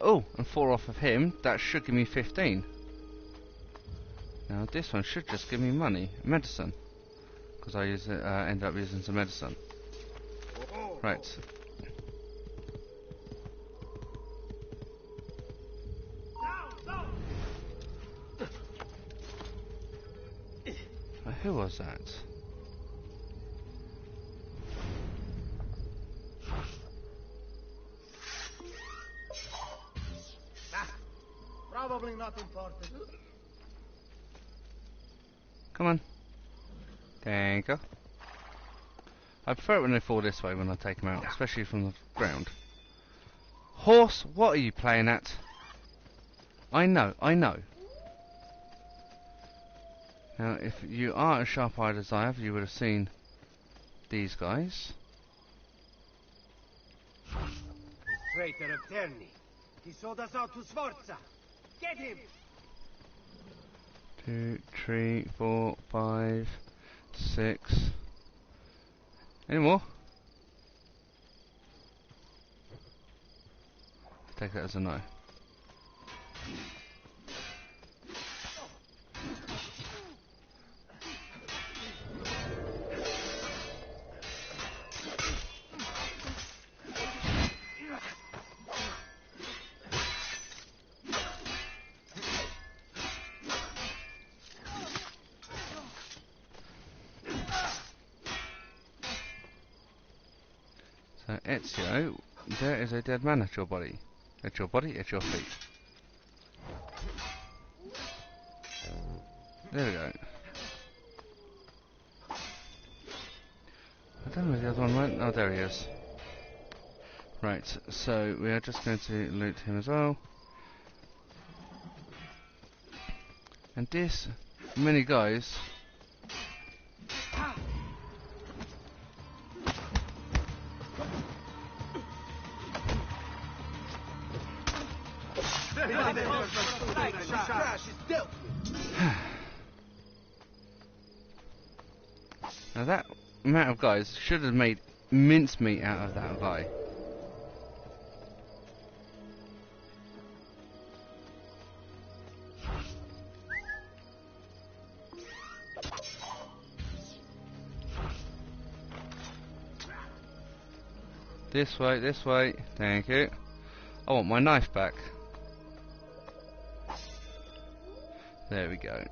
Oh, and 4 off of him. That should give me 15. Now this one should just give me money, medicine, because I ended up using some medicine. Right. Who was that? Probably not important. Come on. Thank you. I prefer it when they fall this way when I take them out, especially from the ground. Horse, what are you playing at? I know, I know. Now, if you are as sharp-eyed as I have, you would have seen these guys. Traitor of Terni. He sold us out to Sforza. Get him! 2, 3, 4, 5, 6. Any more? Take that as a no. So Ezio, there is a dead man at your body. At your body, at your feet. There we go. I don't know where the other one went. Oh, there he is. Right, so we are just going to loot him as well. And this many guys. Now that amount of guys should have made mincemeat out of that guy. This way, thank you. I want my knife back. There we go.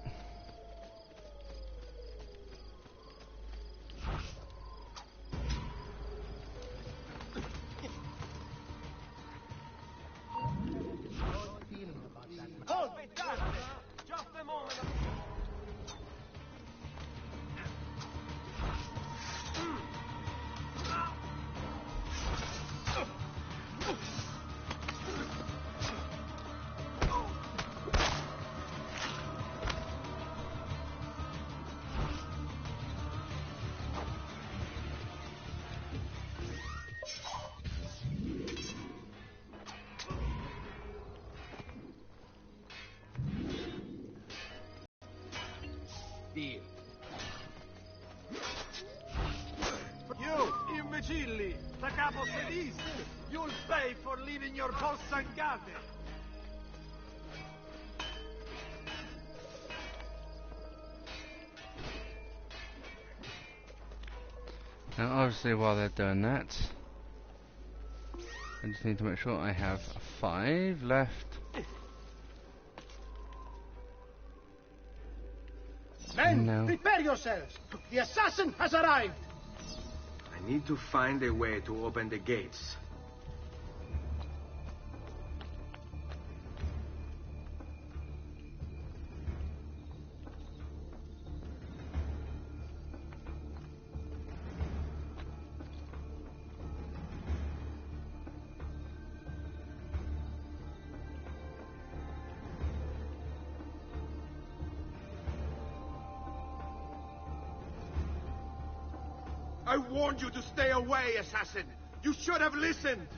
Deal. You, imbecilli! Da capo sedis! You'll pay for leaving your possangate! Now obviously while they're doing that, I just need to make sure I have 5 left. Men, No. prepare yourselves! The assassin has arrived! I need to find a way to open the gates. I warned you to stay away, assassin! You should have listened!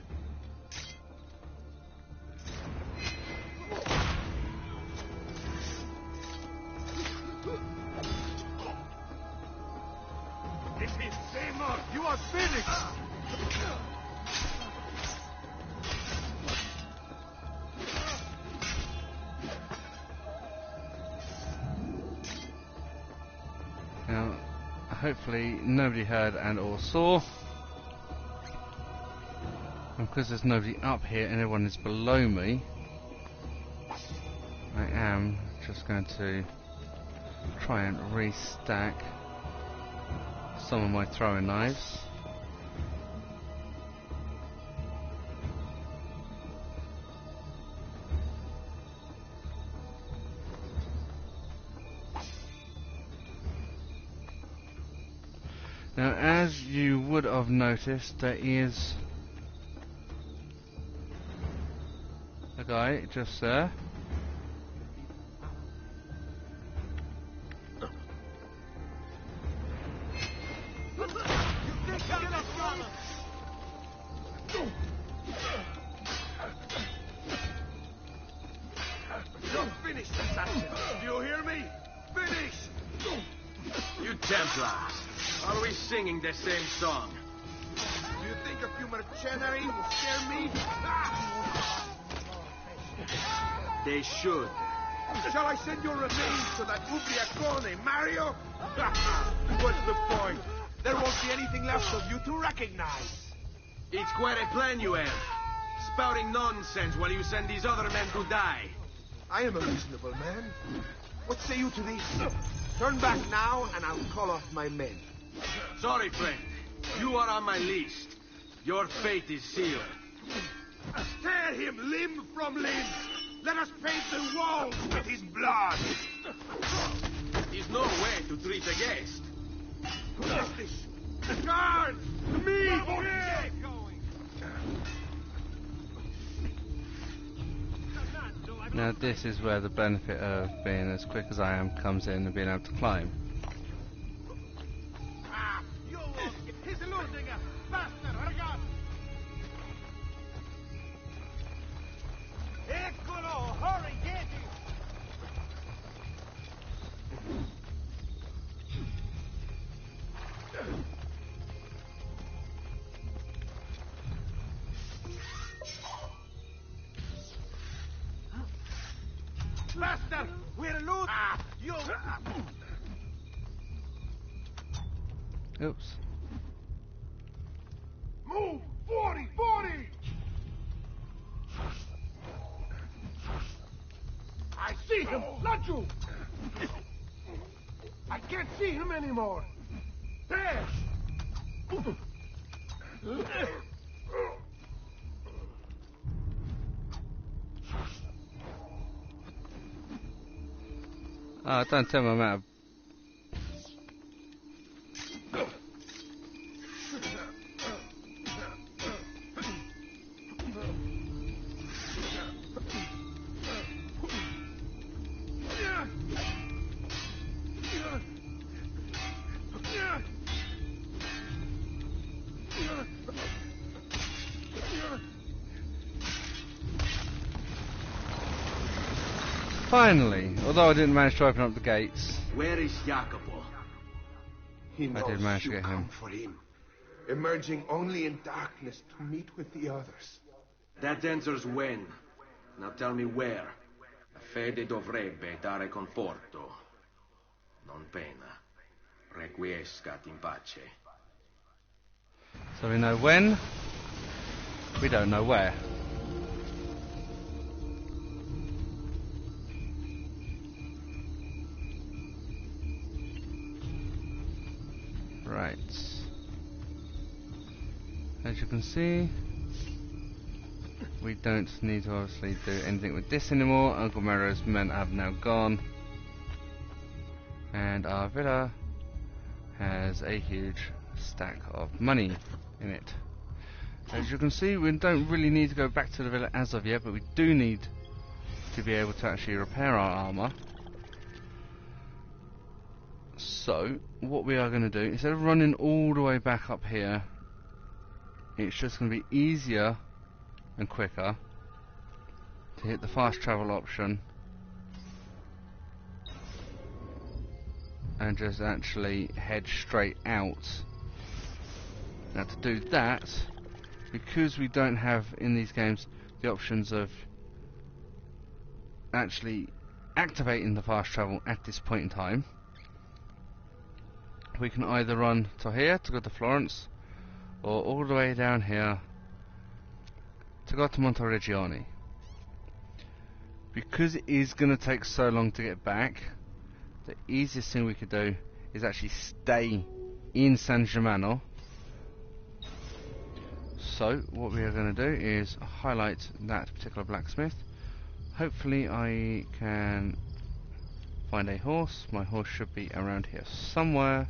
This is Seymour! You are finished! Now, hopefully nobody heard and or saw. And because there's nobody up here and everyone is below me, I am just going to try and restack some of my throwing knives. Now, as you would have noticed, there is a guy just there. You're finished, assassin! Do you hear me? Finished! You Templars, are we singing the same song? Do you think a few mercenary will scare me? They should. Shall I send your remains to that Ubriacone, Mario? What's the point? There won't be anything left of you to recognize. It's quite a plan you have. Spouting nonsense while you send these other men to die. I am a reasonable man. What say you to this? Turn back now, and I'll call off my men. Sorry, friend. You are on my list. Your fate is sealed. Tear him limb from limb. Let us paint the walls with his blood. is no way to treat a guest. Guards! To me! Now this is where the benefit of being as quick as I am comes in and being able to climb. He's losing us! Faster, ragazzi! Eccolo! Hurry, get him! Faster! We're losing! You! Oops. Move! 40! 40! I see him! Laggiù! I can't see him anymore! There! Oh, don't tell me I'm out of... Finally, although I didn't manage to open up the gates, Where is Jacopo? He knows did manage to you get come him. for him, emerging only in darkness to meet with the others. That answers when. Now tell me where. La fede dovrebbe dare conforto. Non pena. Requiescat in pace. so we know when, we don't know where. Right. As you can see, we don't need to obviously do anything with this anymore. Uncle Mero's men have now gone. And our villa has a huge stack of money in it. As you can see, we don't really need to go back to the villa as of yet, but we do need to be able to actually repair our armour. So, what we are going to do, instead of running all the way back up here, it's just going to be easier and quicker to hit the fast travel option and just actually head straight out. Now to do that, because we don't have in these games the options of actually activating the fast travel at this point in time, we can either run to here to go to Florence, or all the way down here to go to Monteriggioni. Because it is going to take so long to get back, the easiest thing we could do is actually stay in San Gimano. So what we are going to do is highlight that particular blacksmith. Hopefully I can find a horse. My horse should be around here somewhere.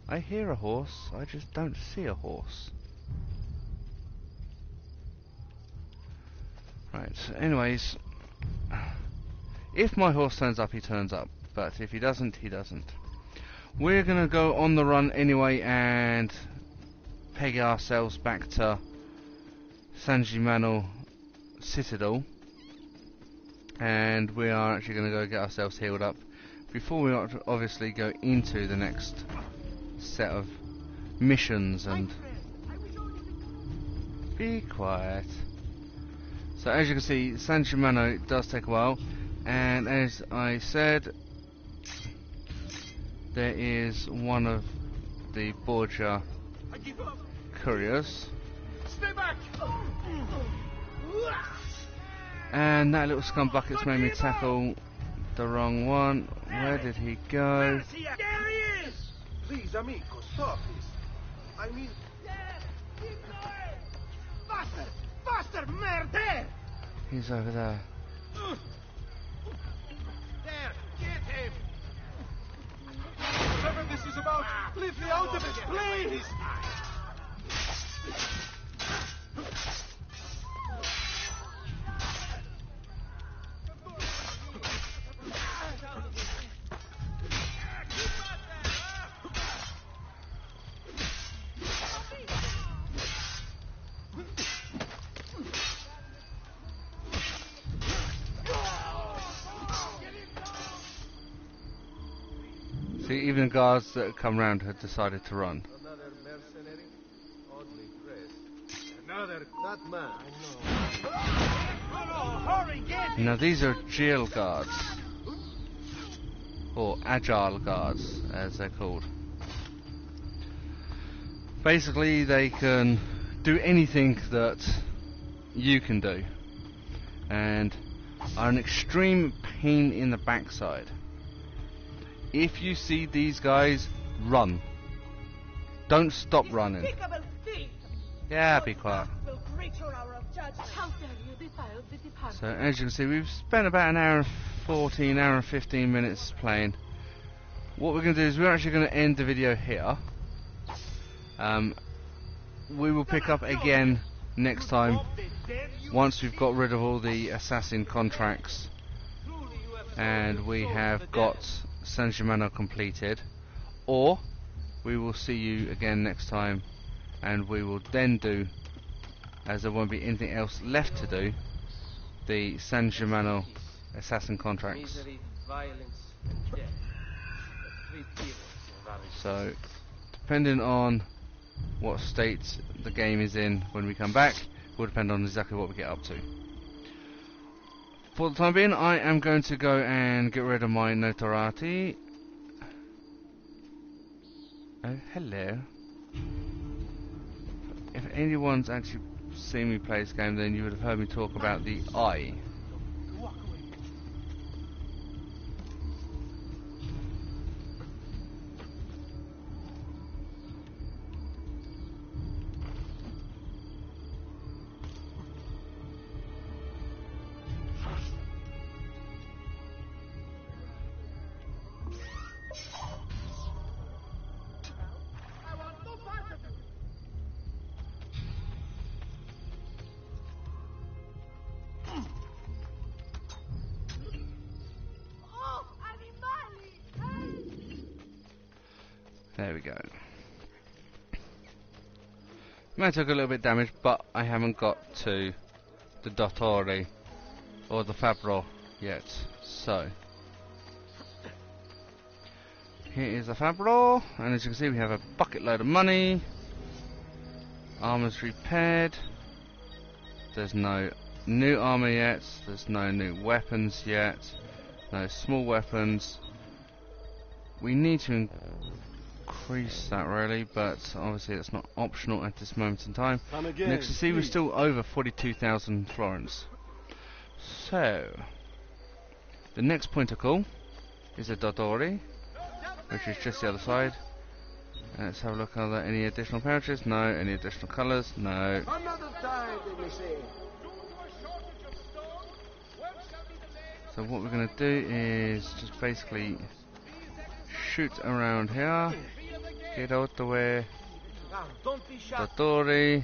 I hear a horse, I just don't see a horse. Right, anyways, if my horse turns up, he turns up, but if he doesn't, he doesn't. We're gonna go on the run anyway and peg ourselves back to San Gimano Citadel, and we are actually gonna go get ourselves healed up before we obviously go into the next set of missions. And be quiet. So as you can see, San Gimano does take a while, and as I said, there is one of the Borgia couriers, Stay back! and that little scumbucket's made me tackle the wrong one. Where did he go? There he is! Please, amico, stop this. I mean... Faster! Faster, merda! He's over there. him! Whatever this is about, leave me out of it, please! See, even the guards that come round had decided to run. Another mercenary? Oddly dressed. Another... That man, I know. Now these are jail guards. Or agile guards, as they're called. Basically, they can do anything that you can do. And are an extreme pain in the backside. If you see these guys, run. Don't stop running. Yeah, be quiet. So as you can see, we've spent about an hour and 14, hour and 15 minutes playing. What we're going to do is we're actually going to end the video here. We will pick up again next time once we've got rid of all the assassin contracts and we have got San Gimano completed, or we will see you again next time and we will then do, as there won't be anything else left to do, the San Gimano assassin contracts. So depending on what state the game is in when we come back will depend on exactly what we get up to. For the time being, I am going to go and get rid of my notoriety. Oh, hello. If anyone's actually seen me play this game, then you would have heard me talk about the eye. There we go. Might took a little bit damage, but I haven't got to the Dottore or the Fabbro yet. So here is the Fabbro, and as you can see we have a bucket load of money. Armour's repaired. There's no new armour yet, there's no new weapons yet, no small weapons. We need to increase that really, but obviously it's not optional at this moment in time. Next to see, we're still over 42,000 florins. So the next point of call is a Dottore, which is just the other side. Let's have a look. Are there any additional pouches? No. Any additional colours? No. So what we're going to do is just basically shoot around here. Get out the way. Dottore.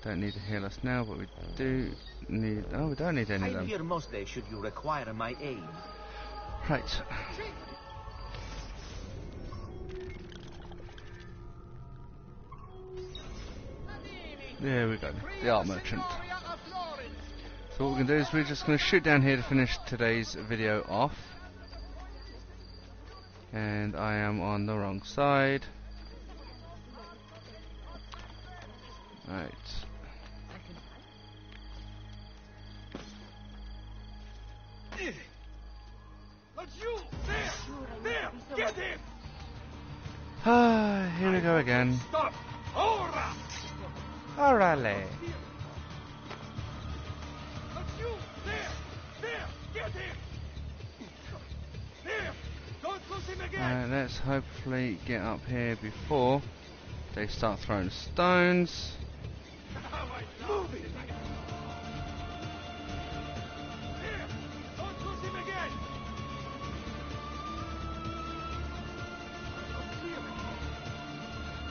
Don't need to heal us now, but we do need... Oh, we don't need any of them. I'm here most days should you require my aid. Right. There we go, the art merchant. So what we're going to do is we're just going to shoot down here to finish today's video off. And I am on the wrong side. Right. Get him! Ah, here we go again. Stop! Ora! Orale. Get him! There! Don't lose him again! Let's hopefully get up here before they start throwing stones. Move it! There! Don't lose him again!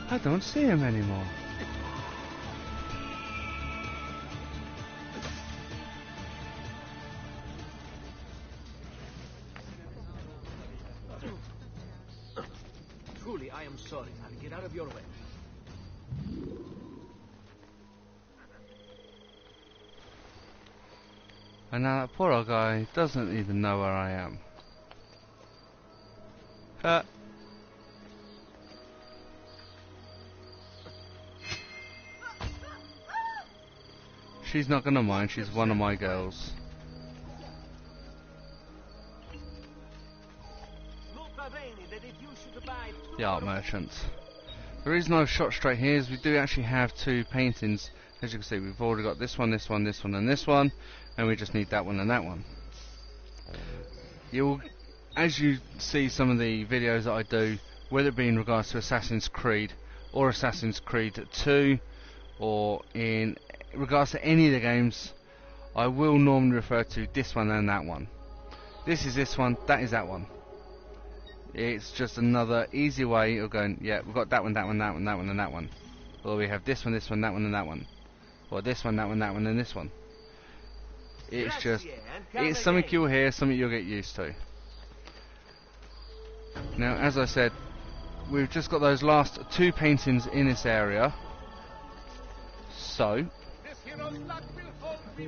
I don't see him anymore. Truly, I am sorry. I'll get out of your way. And now that poor old guy doesn't even know where I am. She's not gonna mind, she's one of my girls. The art merchant. The reason I've shot straight here is we do actually have two paintings. As you can see, we've already got this one, this one, this one, and this one, and we just need that one and that one. You'll, as you see some of the videos that I do, whether it be in regards to Assassin's Creed or Assassin's Creed 2, or in regards to any of the games, I will normally refer to this one and that one. This is this one, that is that one. It's just another easy way of going, yeah, we've got that one, that one, that one, that one, and that one. Or we have this one, that one, and that one. Or this one, that one, and this one. It's just, it's something you'll hear, something you'll get used to. Now, as I said, we've just got those last two paintings in this area. So,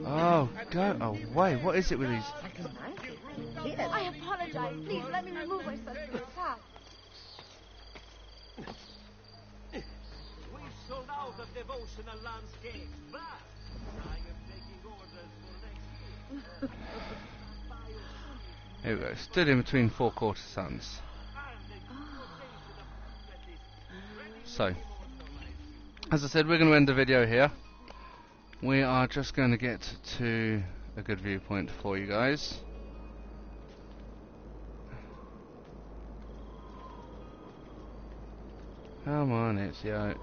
oh, go away. What is it with these? I apologize. Please let me remove myself from the path. We sold out of devotional landscape, but I am taking orders for next year. Here we go. Stood in between four quarter suns. So, as I said, we're going to end the video here. We are just going to get to a good viewpoint for you guys. Come on, Ezio.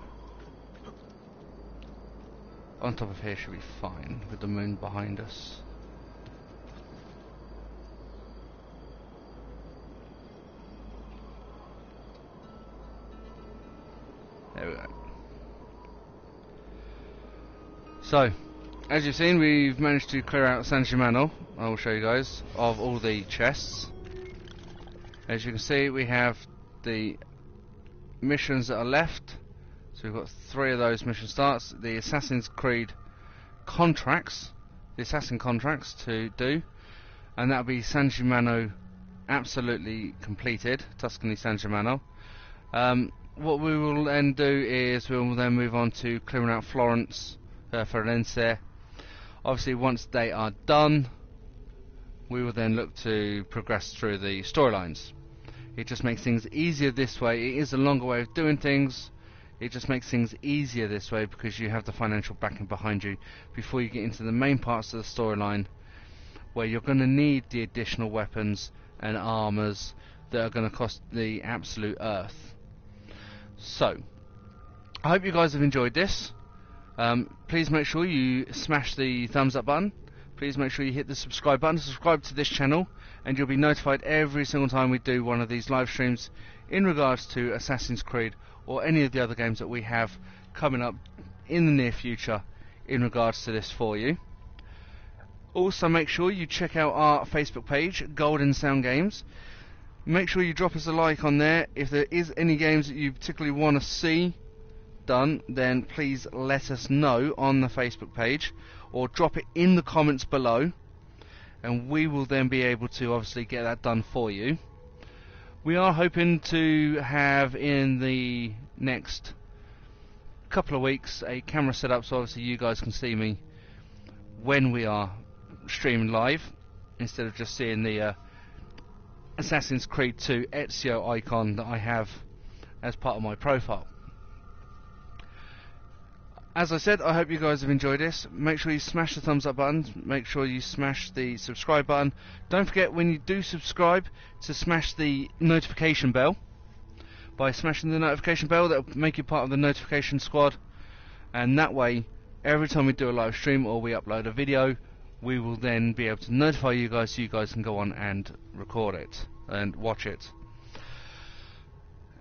On top of here should be fine, with the moon behind us. There we go. So, as you've seen, we've managed to clear out San Gimano. I will show you guys, of all the chests. As you can see, we have the missions that are left. So we've got 3 of those mission starts. The Assassin's Creed contracts, the assassin contracts to do, and that'll be San Gimano absolutely completed, Tuscany San Gimano. What we will then do is we will then move on to clearing out Florence, Firenze. Obviously, once they are done, we will then look to progress through the storylines. It just makes things easier this way. It is a longer way of doing things. It just makes things easier this way because you have the financial backing behind you before you get into the main parts of the storyline, where you're going to need the additional weapons and armors that are going to cost the absolute earth. So, I hope you guys have enjoyed this. Please make sure you smash the thumbs up button. Please make sure you hit the subscribe button, subscribe to this channel, and you'll be notified every single time we do one of these live streams in regards to Assassin's Creed or any of the other games that we have coming up in the near future in regards to this for you. Also, make sure you check out our Facebook page, Golden Sound Games. Make sure you drop us a like on there. If there is any games that you particularly want to see done, then please let us know on the Facebook page, or drop it in the comments below, and we will then be able to obviously get that done for you. We are hoping to have in the next couple of weeks a camera set up so obviously you guys can see me when we are streaming live, instead of just seeing the Assassin's Creed 2 Ezio icon that I have as part of my profile. As I said, I hope you guys have enjoyed this. Make sure you smash the thumbs up button. Make sure you smash the subscribe button. Don't forget, when you do subscribe, to smash the notification bell. By smashing the notification bell, that will make you part of the notification squad. And that way, every time we do a live stream or we upload a video, we will then be able to notify you guys so you guys can go on and record it and watch it.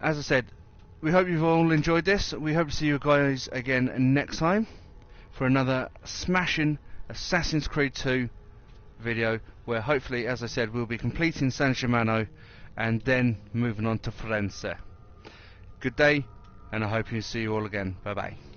As I said, we hope you've all enjoyed this. We hope to see you guys again next time for another smashing Assassin's Creed 2 video, where hopefully, as I said, we'll be completing San Gimano and then moving on to Firenze. Good day, and I hope you see you all again. Bye bye.